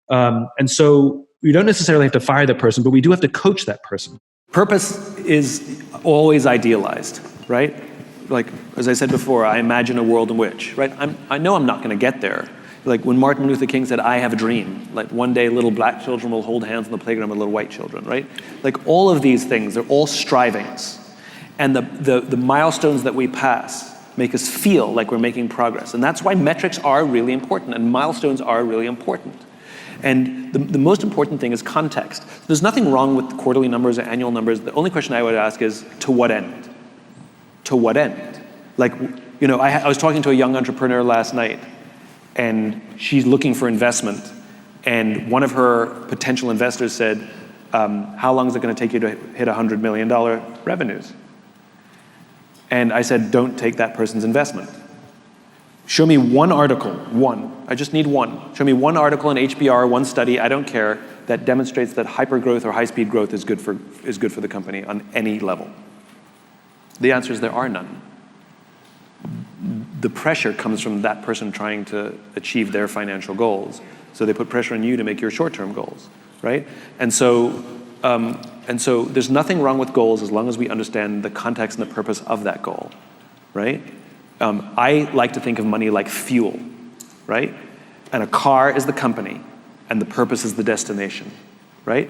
And so we don't necessarily have to fire that person, but we do have to coach that person. Purpose is always idealized, right? Like, as I said before, I imagine a world in which, right? I know I'm not going to get there. Like when Martin Luther King said, I have a dream. Like one day little black children will hold hands on the playground with little white children, right? Like all of these things, they're all strivings. And the milestones that we pass make us feel like we're making progress. And that's why metrics are really important and milestones are really important. And the most important thing is context. There's nothing wrong with quarterly numbers or annual numbers. The only question I would ask is, to what end? To what end? Like, I was talking to a young entrepreneur last night, and she's looking for investment. And one of her potential investors said, how long is it going to take you to hit $100 million revenues? And I said, don't take that person's investment. Show me one article, one. I just need one. Show me one article in HBR, one study, I don't care, that demonstrates that hypergrowth or high-speed growth is good for the company on any level. The answer is there are none. The pressure comes from that person trying to achieve their financial goals. So they put pressure on you to make your short-term goals, right? And so there's nothing wrong with goals as long as we understand the context and the purpose of that goal, right? I like to think of money like fuel, right? And a car is the company, and the purpose is the destination, right?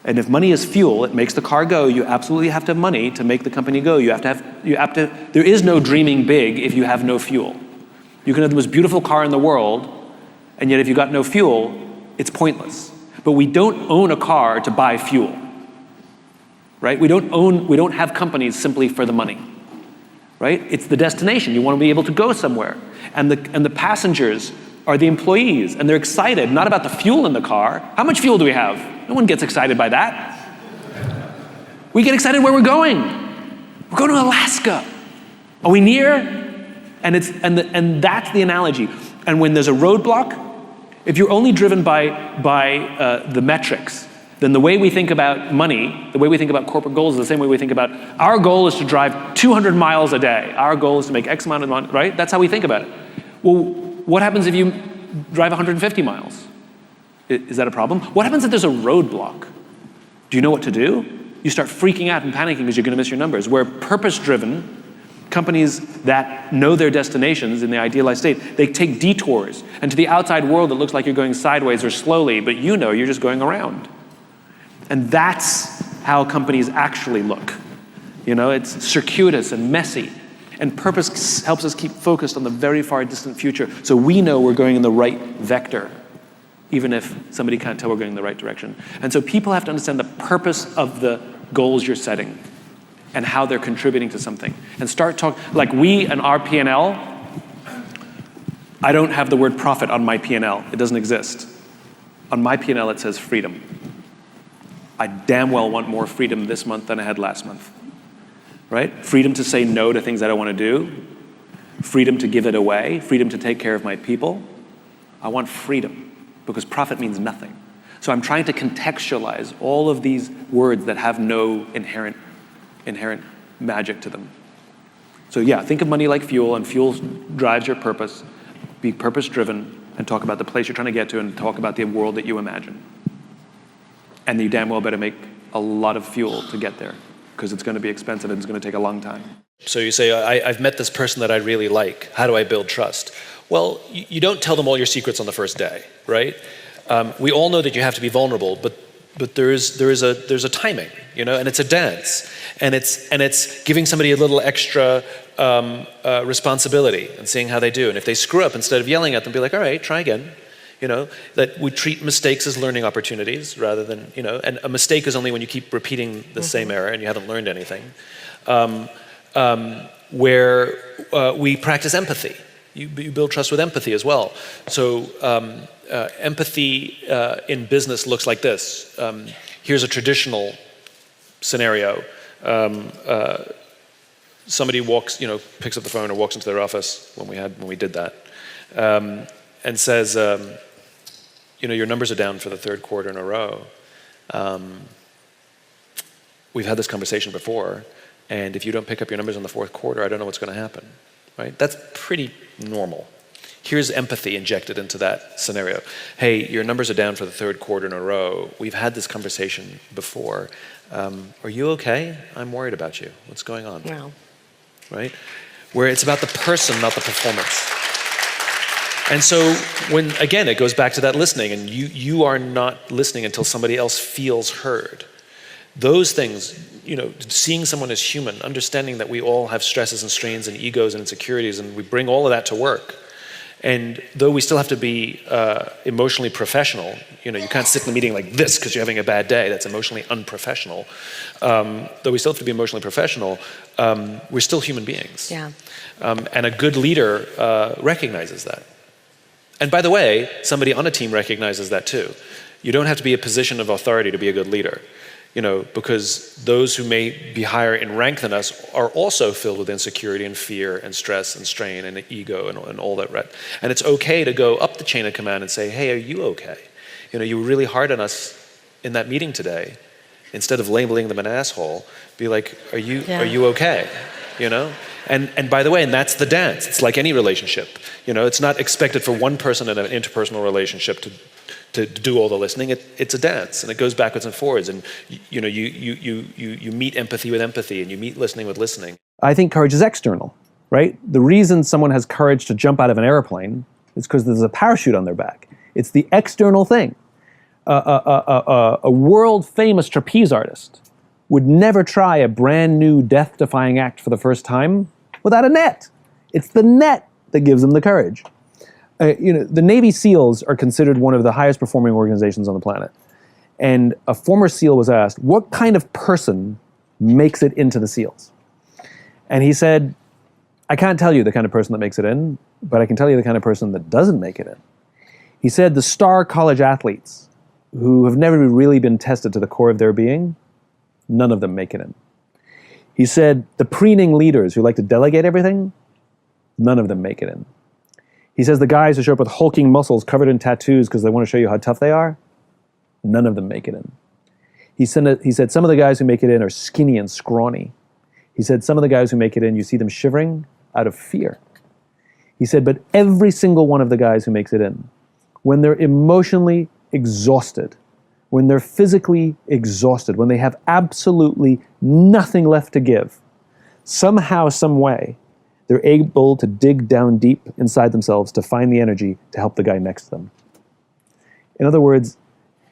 And if money is fuel, it makes the car go. You absolutely have to have money to make the company go. There is no dreaming big if you have no fuel. You can have the most beautiful car in the world, and yet if you got no fuel, it's pointless. But we don't own a car to buy fuel, right? We don't have companies simply for the money, right? It's the destination. You want to be able to go somewhere. And the passengers are the employees, and they're excited, not about the fuel in the car. How much fuel do we have? No one gets excited by that. We get excited where we're going. We're going to Alaska. Are we near? And that's the analogy. And when there's a roadblock, if you're only driven by the metrics, then the way we think about money, the way we think about corporate goals is the same way we think about our goal is to drive 200 miles a day. Our goal is to make X amount of money, right? That's how we think about it. Well, what happens if you drive 150 miles? Is that a problem? What happens if there's a roadblock? Do you know what to do? You start freaking out and panicking because you're going to miss your numbers. Where purpose-driven companies that know their destinations in the idealized state, they take detours. And to the outside world, it looks like you're going sideways or slowly, but you know you're just going around. And that's how companies actually look. You know, it's circuitous and messy. And purpose helps us keep focused on the very far distant future, so we know we're going in the right vector, even if somebody can't tell we're going in the right direction. And so people have to understand the purpose of the goals you're setting and how they're contributing to something. And start talking, like we and our P&L, I don't have the word profit on my P&L. It doesn't exist. On my P&L, it says freedom. I damn well want more freedom this month than I had last month. Right? Freedom to say no to things I don't want to do. Freedom to give it away. Freedom to take care of my people. I want freedom because profit means nothing. So I'm trying to contextualize all of these words that have no inherent magic to them. So yeah, think of money like fuel, and fuel drives your purpose. Be purpose-driven and talk about the place you're trying to get to and talk about the world that you imagine. And you damn well better make a lot of fuel to get there, because it's going to be expensive and it's going to take a long time. So you say, I've met this person that I really like. How do I build trust? Well, you don't tell them all your secrets on the first day, right? We all know that you have to be vulnerable, but there's a timing, you know, and it's a dance, and it's giving somebody a little extra responsibility and seeing how they do. And if they screw up, instead of yelling at them, be like, all right, try again. You know, that we treat mistakes as learning opportunities rather than, you know, and a mistake is only when you keep repeating the same error and you haven't learned anything. Where we practice empathy. You build trust with empathy as well. So empathy in business looks like this. Here's a traditional scenario. Somebody walks, you know, picks up the phone or walks into their office when we did that, and says, you know, your numbers are down for the third quarter in a row. We've had this conversation before, and if you don't pick up your numbers in the fourth quarter, I don't know what's going to happen, right? That's pretty normal. Here's empathy injected into that scenario. Hey, your numbers are down for the third quarter in a row. We've had this conversation before. Are you okay? I'm worried about you. What's going on? No. Right? Where it's about the person, not the performance. And so when, again, it goes back to that listening, and you are not listening until somebody else feels heard. Those things, you know, seeing someone as human, understanding that we all have stresses and strains and egos and insecurities, and we bring all of that to work. And though we still have to be emotionally professional, you know, you can't sit in a meeting like this because you're having a bad day. That's emotionally unprofessional. Though we still have to be emotionally professional, we're still human beings. Yeah. And a good leader recognizes that. And by the way, somebody on a team recognizes that too. You don't have to be a position of authority to be a good leader, you know, because those who may be higher in rank than us are also filled with insecurity and fear and stress and strain and ego and all that. Right? And it's okay to go up the chain of command and say, hey, are you okay? You know, you were really hard on us in that meeting today. Instead of labeling them an asshole, be like, are you okay? You know? And by the way, and that's the dance. It's like any relationship. You know, it's not expected for one person in an interpersonal relationship to do all the listening. It's a dance, and it goes backwards and forwards. And you know, you meet empathy with empathy, and you meet listening with listening. I think courage is external, right? The reason someone has courage to jump out of an airplane is because there's a parachute on their back. It's the external thing. A world-famous trapeze artist would never try a brand new death-defying act for the first time without a net. It's the net that gives them the courage. You know, the Navy SEALs are considered one of the highest performing organizations on the planet. And a former SEAL was asked, what kind of person makes it into the SEALs? And he said, I can't tell you the kind of person that makes it in, but I can tell you the kind of person that doesn't make it in. He said the star college athletes who have never really been tested to the core of their being, none of them make it in. He said the preening leaders who like to delegate everything, none of them make it in. He says the guys who show up with hulking muscles covered in tattoos because they want to show you how tough they are, none of them make it in. He said some of the guys who make it in are skinny and scrawny. He said some of the guys who make it in, you see them shivering out of fear. He said, but every single one of the guys who makes it in when they're emotionally exhausted, when they're physically exhausted, when they have absolutely nothing left to give, somehow, some way, they're able to dig down deep inside themselves to find the energy to help the guy next to them. In other words,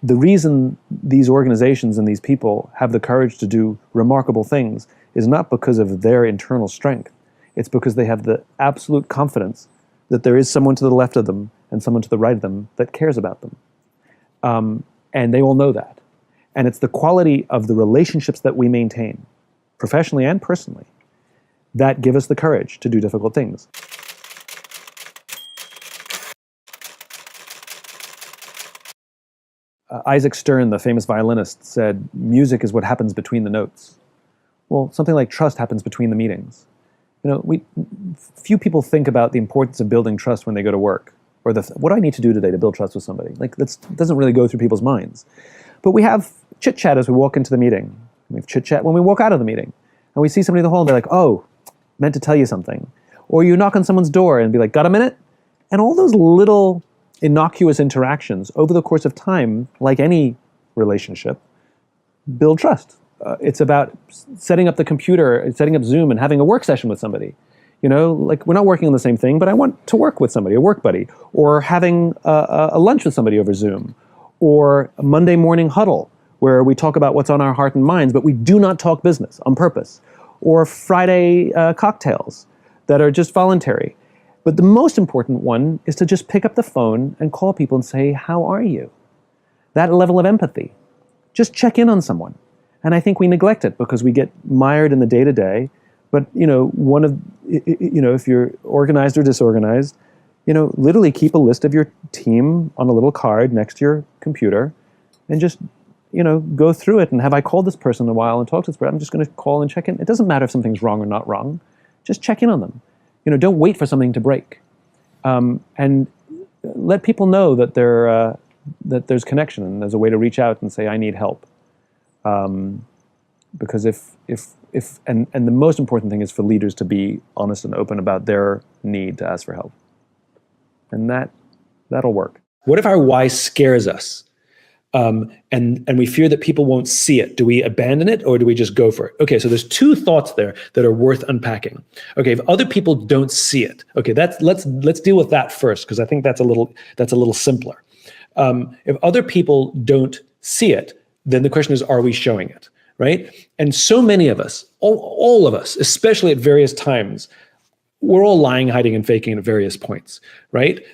the reason these organizations and these people have the courage to do remarkable things is not because of their internal strength. It's because they have the absolute confidence that there is someone to the left of them and someone to the right of them that cares about them. And they all know that. And it's the quality of the relationships that we maintain, professionally and personally, that give us the courage to do difficult things. Isaac Stern, the famous violinist, said, music is what happens between the notes. Well, something like trust happens between the meetings. Few people think about the importance of building trust when they go to work, or what do I need to do today to build trust with somebody? Like, that doesn't really go through people's minds. But we have chit-chat as we walk into the meeting. We have chit-chat when we walk out of the meeting. And we see somebody in the hall and they're like, oh, meant to tell you something. Or you knock on someone's door and be like, got a minute? And all those little innocuous interactions over the course of time, like any relationship, build trust. It's about setting up the computer, setting up Zoom and having a work session with somebody. Like, we're not working on the same thing, but I want to work with somebody, a work buddy, or having a lunch with somebody over Zoom, or a Monday morning huddle where we talk about what's on our heart and minds, but we do not talk business on purpose, or Friday cocktails that are just voluntary. But the most important one is to just pick up the phone and call people and say, how are you? That level of empathy. Just check in on someone. And I think we neglect it because we get mired in the day-to-day. But, if you're organized or disorganized, literally keep a list of your team on a little card next to your computer and just, go through it. And have I called this person in a while and talked to this person? I'm just going to call and check in. It doesn't matter if something's wrong or not wrong. Just check in on them. Don't wait for something to break. And let people know that that there's connection and there's a way to reach out and say, I need help. Because and the most important thing is for leaders to be honest and open about their need to ask for help. And that'll work. What if our why scares us? And we fear that people won't see it? Do we abandon it or do we just go for it? Okay, so there's two thoughts there that are worth unpacking. Okay, if other people don't see it, okay, let's deal with that first, because I think that's a little simpler. If other people don't see it, then the question is, are we showing it, right? And so many of us, all of us, especially at various times, we're all lying, hiding, and faking at various points, right?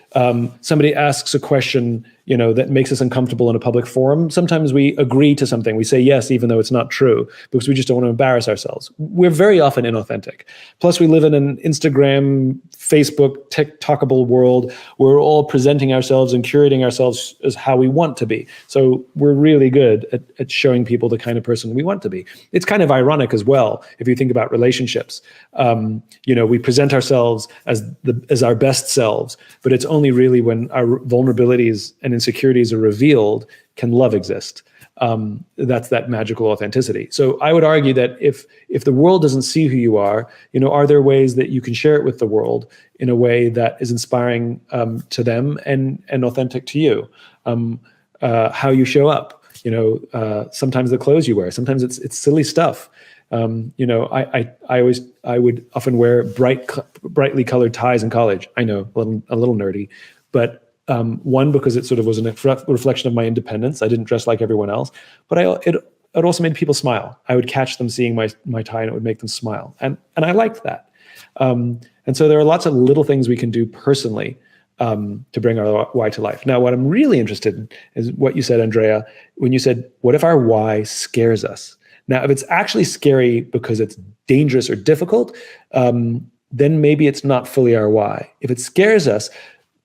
Somebody asks a question, that makes us uncomfortable in a public forum. Sometimes we agree to something. We say yes, even though it's not true, because we just don't want to embarrass ourselves. We're very often inauthentic. Plus, we live in an Instagram, Facebook, TikTokable world. We're all presenting ourselves and curating ourselves as how we want to be. So we're really good at showing people the kind of person we want to be. It's kind of ironic as well, if you think about relationships. We present ourselves as our best selves, but it's only really when our vulnerabilities and insecurities are revealed can love exist. That's that magical authenticity. So I would argue that if the world doesn't see who you are there ways that you can share it with the world in a way that is inspiring to them and authentic to you? How you show up, sometimes the clothes you wear, sometimes it's silly stuff. I would often wear brightly colored ties in college. I know, a little nerdy, but one, because it sort of was a reflection of my independence. I didn't dress like everyone else, but it also made people smile. I would catch them seeing my tie and it would make them smile. And I liked that. And so there are lots of little things we can do personally to bring our why to life. Now, what I'm really interested in is what you said, Andrea, when you said, what if our why scares us? Now, if it's actually scary because it's dangerous or difficult, then maybe it's not fully our why. If it scares us,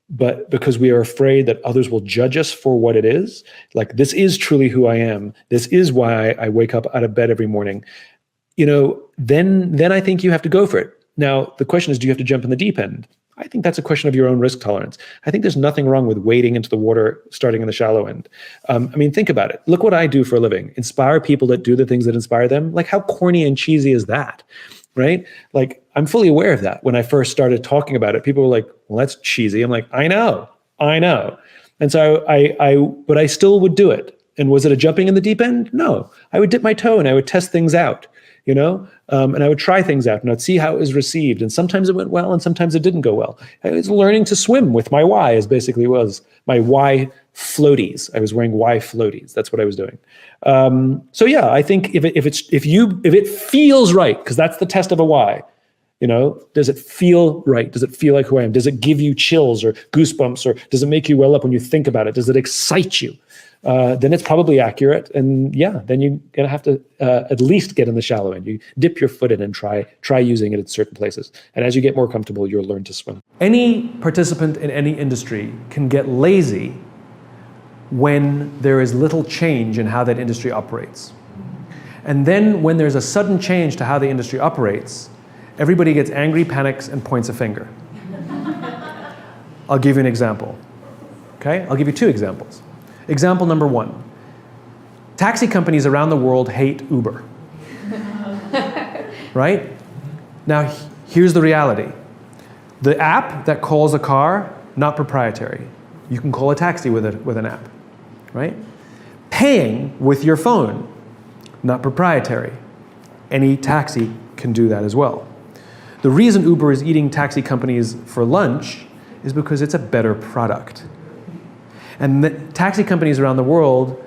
but because we are afraid that others will judge us for what it is, like, this is truly who I am, this is why I wake up out of bed every morning, then I think you have to go for it. Now, the question is, do you have to jump in the deep end? I think that's a question of your own risk tolerance. I think there's nothing wrong with wading into the water, starting in the shallow end. Think about it. Look what I do for a living. Inspire people that do the things that inspire them. Like, how corny and cheesy is that, right? Like, I'm fully aware of that. When I first started talking about it, people were like, well, that's cheesy. I'm like, I know. And so but I still would do it. And was it a jumping in the deep end? No, I would dip my toe and I would test things out, and I would try things out and I'd see how it was received. And sometimes it went well and sometimes it didn't go well. I was learning to swim with my Y, as basically was my Y floaties. I was wearing Y floaties. That's what I was doing. So yeah, I think if it feels right, because that's the test of a Y. Does it feel right? Does it feel like who I am? Does it give you chills or goosebumps, or does it make you well up when you think about it? Does it excite you? Then it's probably accurate. And yeah, then you're going to have to at least get in the shallow end. You dip your foot in and try using it in certain places. And as you get more comfortable, you'll learn to swim. Any participant in any industry can get lazy when there is little change in how that industry operates. And then when there's a sudden change to how the industry operates, everybody gets angry, panics, and points a finger. I'll give you an example. Okay? I'll give you 2 examples. Example number 1. Taxi companies around the world hate Uber. Right? Now, here's the reality. The app that calls a car, not proprietary. You can call a taxi with an app. Right? Paying with your phone, not proprietary. Any taxi can do that as well. The reason Uber is eating taxi companies for lunch is because it's a better product. And the taxi companies around the world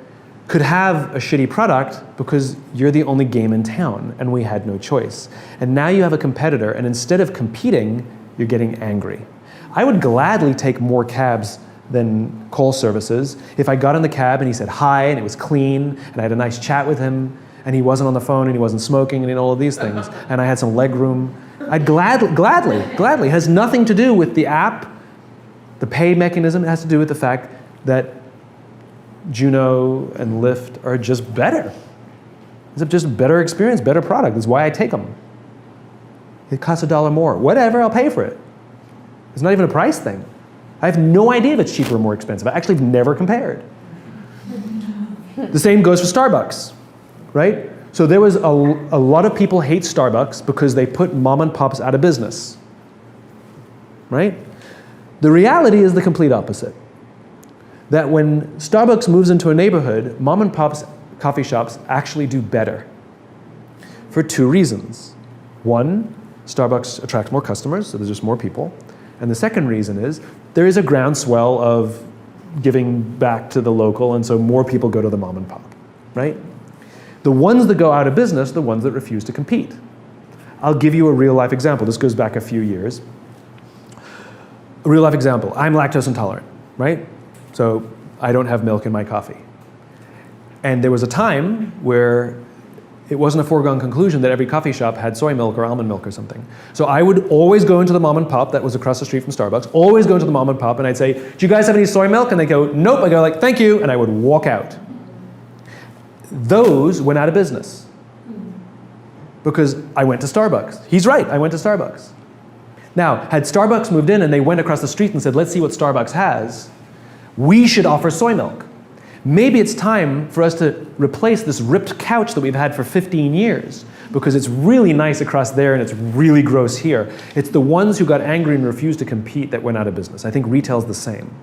could have a shitty product because you're the only game in town and we had no choice. And now you have a competitor, and instead of competing, you're getting angry. I would gladly take more cabs than call services if I got in the cab and he said hi and it was clean and I had a nice chat with him and he wasn't on the phone and he wasn't smoking and all of these things, and I had some leg room. I'd gladly. It has nothing to do with the app, the pay mechanism. It has to do with the fact that Juno and Lyft are just better. It's just a better experience, better product. That's why I take them. It costs $1 more. Whatever, I'll pay for it. It's not even a price thing. I have no idea if it's cheaper or more expensive. I actually have never compared. The same goes for Starbucks, right? So there was a lot of people hate Starbucks because they put mom and pops out of business, right? The reality is the complete opposite. That when Starbucks moves into a neighborhood, mom and pops coffee shops actually do better for 2 reasons. 1, Starbucks attracts more customers, so there's just more people. And the second reason is there is a groundswell of giving back to the local, and so more people go to the mom and pop, right? The ones that go out of business, the ones that refuse to compete. I'll give you a real life example. This goes back a few years. A real life example. I'm lactose intolerant, right? So I don't have milk in my coffee. And there was a time where it wasn't a foregone conclusion that every coffee shop had soy milk or almond milk or something. So I would always go into the mom and pop that was across the street from Starbucks, always go into the mom and pop and I'd say, do you guys have any soy milk? And they go, nope. I go like, thank you. And I would walk out. Those went out of business because I went to Starbucks. He's right, I went to Starbucks. Now, had Starbucks moved in and they went across the street and said, let's see what Starbucks has, we should offer soy milk. Maybe it's time for us to replace this ripped couch that we've had for 15 years because it's really nice across there and it's really gross here. It's the ones who got angry and refused to compete that went out of business. I think retail's the same.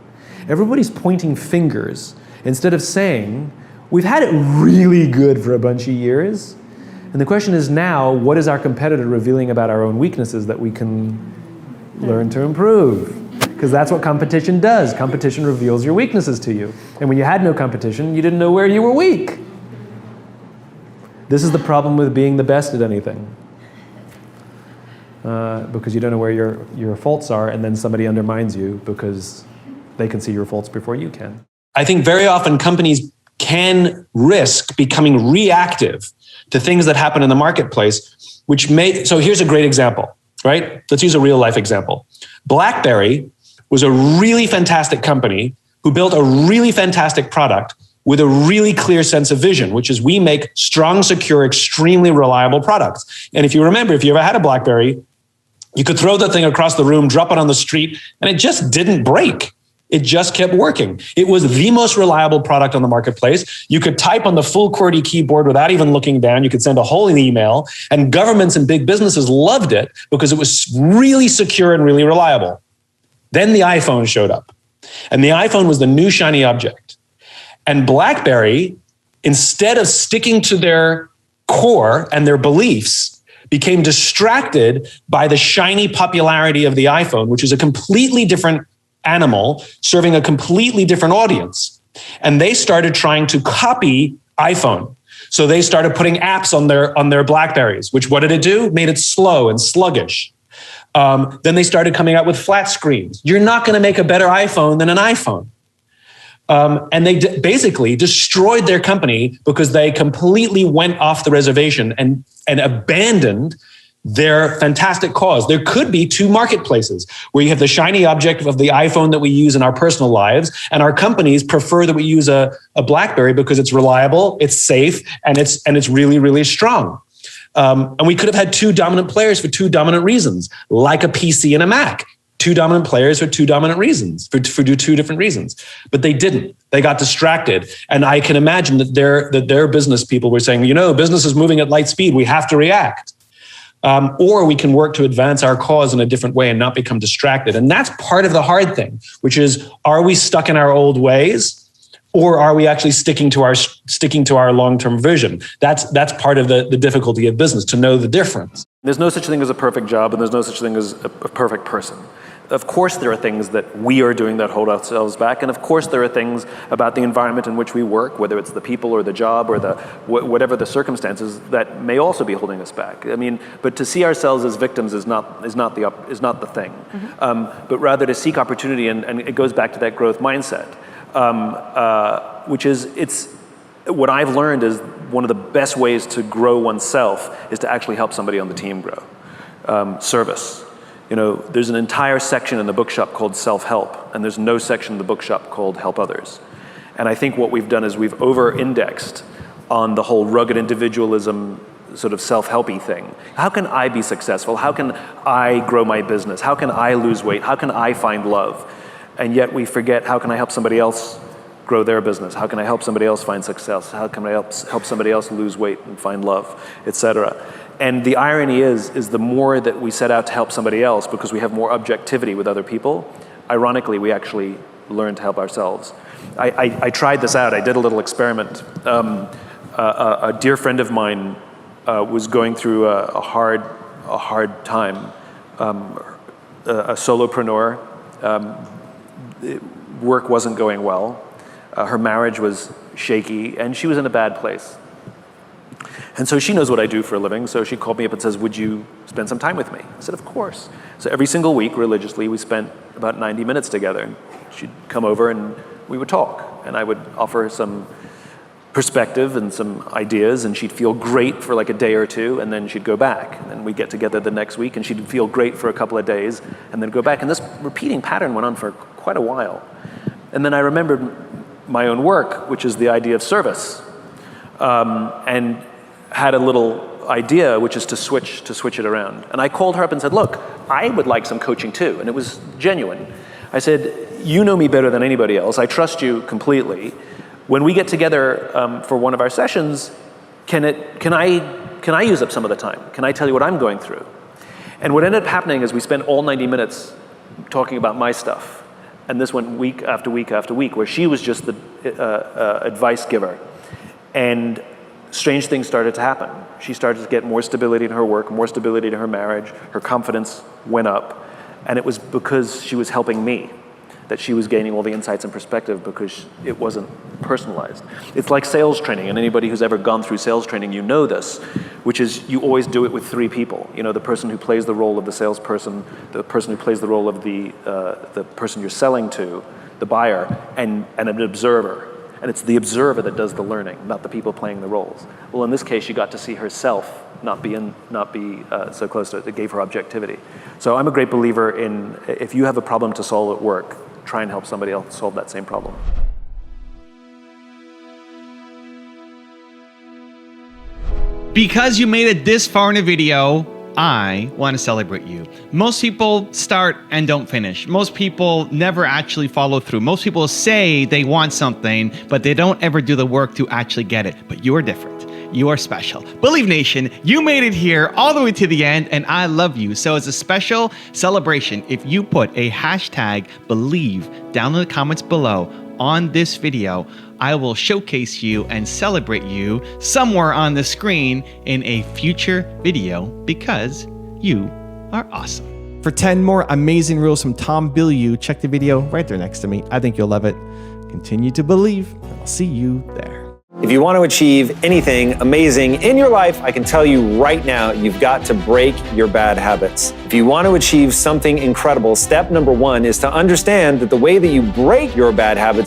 Everybody's pointing fingers instead of saying, we've had it really good for a bunch of years. And the question is now, what is our competitor revealing about our own weaknesses that we can learn to improve? Because that's what competition does. Competition reveals your weaknesses to you. And when you had no competition, you didn't know where you were weak. This is the problem with being the best at anything. Because you don't know where your faults are, and then somebody undermines you because they can see your faults before you can. I think very often companies can risk becoming reactive to things that happen in the marketplace, so here's a great example, right? Let's use a real life example. BlackBerry was a really fantastic company who built a really fantastic product with a really clear sense of vision, which is we make strong, secure, extremely reliable products. And if you remember, if you ever had a BlackBerry, you could throw the thing across the room, drop it on the street, and it just didn't break. It just kept working. It was the most reliable product on the marketplace. You could type on the full QWERTY keyboard without even looking down. You could send a whole email, and governments and big businesses loved it because it was really secure and really reliable. Then the iPhone showed up. And the iPhone was the new shiny object. And BlackBerry, instead of sticking to their core and their beliefs, became distracted by the shiny popularity of the iPhone, which is a completely different animal serving a completely different audience. And they started trying to copy iPhone. So they started putting apps on their BlackBerries, which what did it do? Made it slow and sluggish. Then they started coming out with flat screens. You're not going to make a better iPhone than an iPhone. And they basically destroyed their company because they completely went off the reservation and abandoned their fantastic cause. There could be two marketplaces where you have the shiny object of the iPhone that we use in our personal lives, and our companies prefer that we use a BlackBerry because it's reliable, it's safe, and it's really, really strong. And we could have had two dominant players for two dominant reasons, like a PC and a Mac. Two dominant players for two dominant reasons, for two different reasons. But they didn't. They got distracted. And I can imagine that their business people were saying, business is moving at light speed. We have to react. Or we can work to advance our cause in a different way and not become distracted. And that's part of the hard thing, which is, are we stuck in our old ways? Or are we actually sticking to our long-term vision? That's part of the difficulty of business, to know the difference. There's no such thing as a perfect job, and there's no such thing as a perfect person. Of course, there are things that we are doing that hold ourselves back, and of course, there are things about the environment in which we work, whether it's the people or the job or whatever the circumstances, that may also be holding us back. I mean, but to see ourselves as victims is not the thing, but rather to seek opportunity, and it goes back to that growth mindset. Which is, what I've learned is one of the best ways to grow oneself is to actually help somebody on the team grow. Service. There's an entire section in the bookshop called self-help, and there's no section in the bookshop called help others. And I think what we've done is we've over-indexed on the whole rugged individualism sort of self-helpy thing. How can I be successful? How can I grow my business? How can I lose weight? How can I find love? And yet we forget, how can I help somebody else grow their business? How can I help somebody else find success? How can I help somebody else lose weight and find love, etc.? And the irony is the more that we set out to help somebody else because we have more objectivity with other people, ironically, we actually learn to help ourselves. I tried this out. I did a little experiment. A dear friend of mine was going through a hard time. A solopreneur. Work wasn't going well. Her marriage was shaky, and she was in a bad place. And so she knows what I do for a living, so she called me up and says, would you spend some time with me? I said, of course. So every single week, religiously, we spent about 90 minutes together. And she'd come over and we would talk, and I would offer her some perspective and some ideas, and she'd feel great for like a day or two, and then she'd go back. And then we'd get together the next week, and she'd feel great for a couple of days, and then go back. And this repeating pattern went on for quite a while. And then I remembered my own work, which is the idea of service, and had a little idea, which is to switch it around. And I called her up and said, look, I would like some coaching too. And it was genuine. I said, you know me better than anybody else. I trust you completely. When we get together for one of our sessions, can I use up some of the time? Can I tell you what I'm going through? And what ended up happening is we spent all 90 minutes talking about my stuff. And this went week after week after week, where she was just the advice giver. And strange things started to happen. She started to get more stability in her work, more stability in her marriage. Her confidence went up. And it was because she was helping me that she was gaining all the insights and perspective, because it wasn't personalized. It's like sales training, and anybody who's ever gone through sales training, you know this, which is you always do it with three people. The person who plays the role of the salesperson, the person who plays the role of the person you're selling to, the buyer, and an observer. And it's the observer that does the learning, not the people playing the roles. Well, in this case, you got to see herself not be so close to it. It gave her objectivity. So I'm a great believer in, if you have a problem to solve at work, try and help somebody else solve that same problem. Because you made it this far in a video, I want to celebrate you. Most people start and don't finish. Most people never actually follow through. Most people say they want something, but they don't ever do the work to actually get it. But you're different. you are special. Believe Nation, you made it here all the way to the end, and I love you. So as a special celebration, if you put a hashtag Believe down in the comments below on this video, I will showcase you and celebrate you somewhere on the screen in a future video because you are awesome. For 10 more amazing rules from Tom Bilyeu, check the video right there next to me. I think you'll love it. Continue to believe, and I'll see you there. If you want to achieve anything amazing in your life, I can tell you right now, you've got to break your bad habits. If you want to achieve something incredible, step number one is to understand that the way that you break your bad habits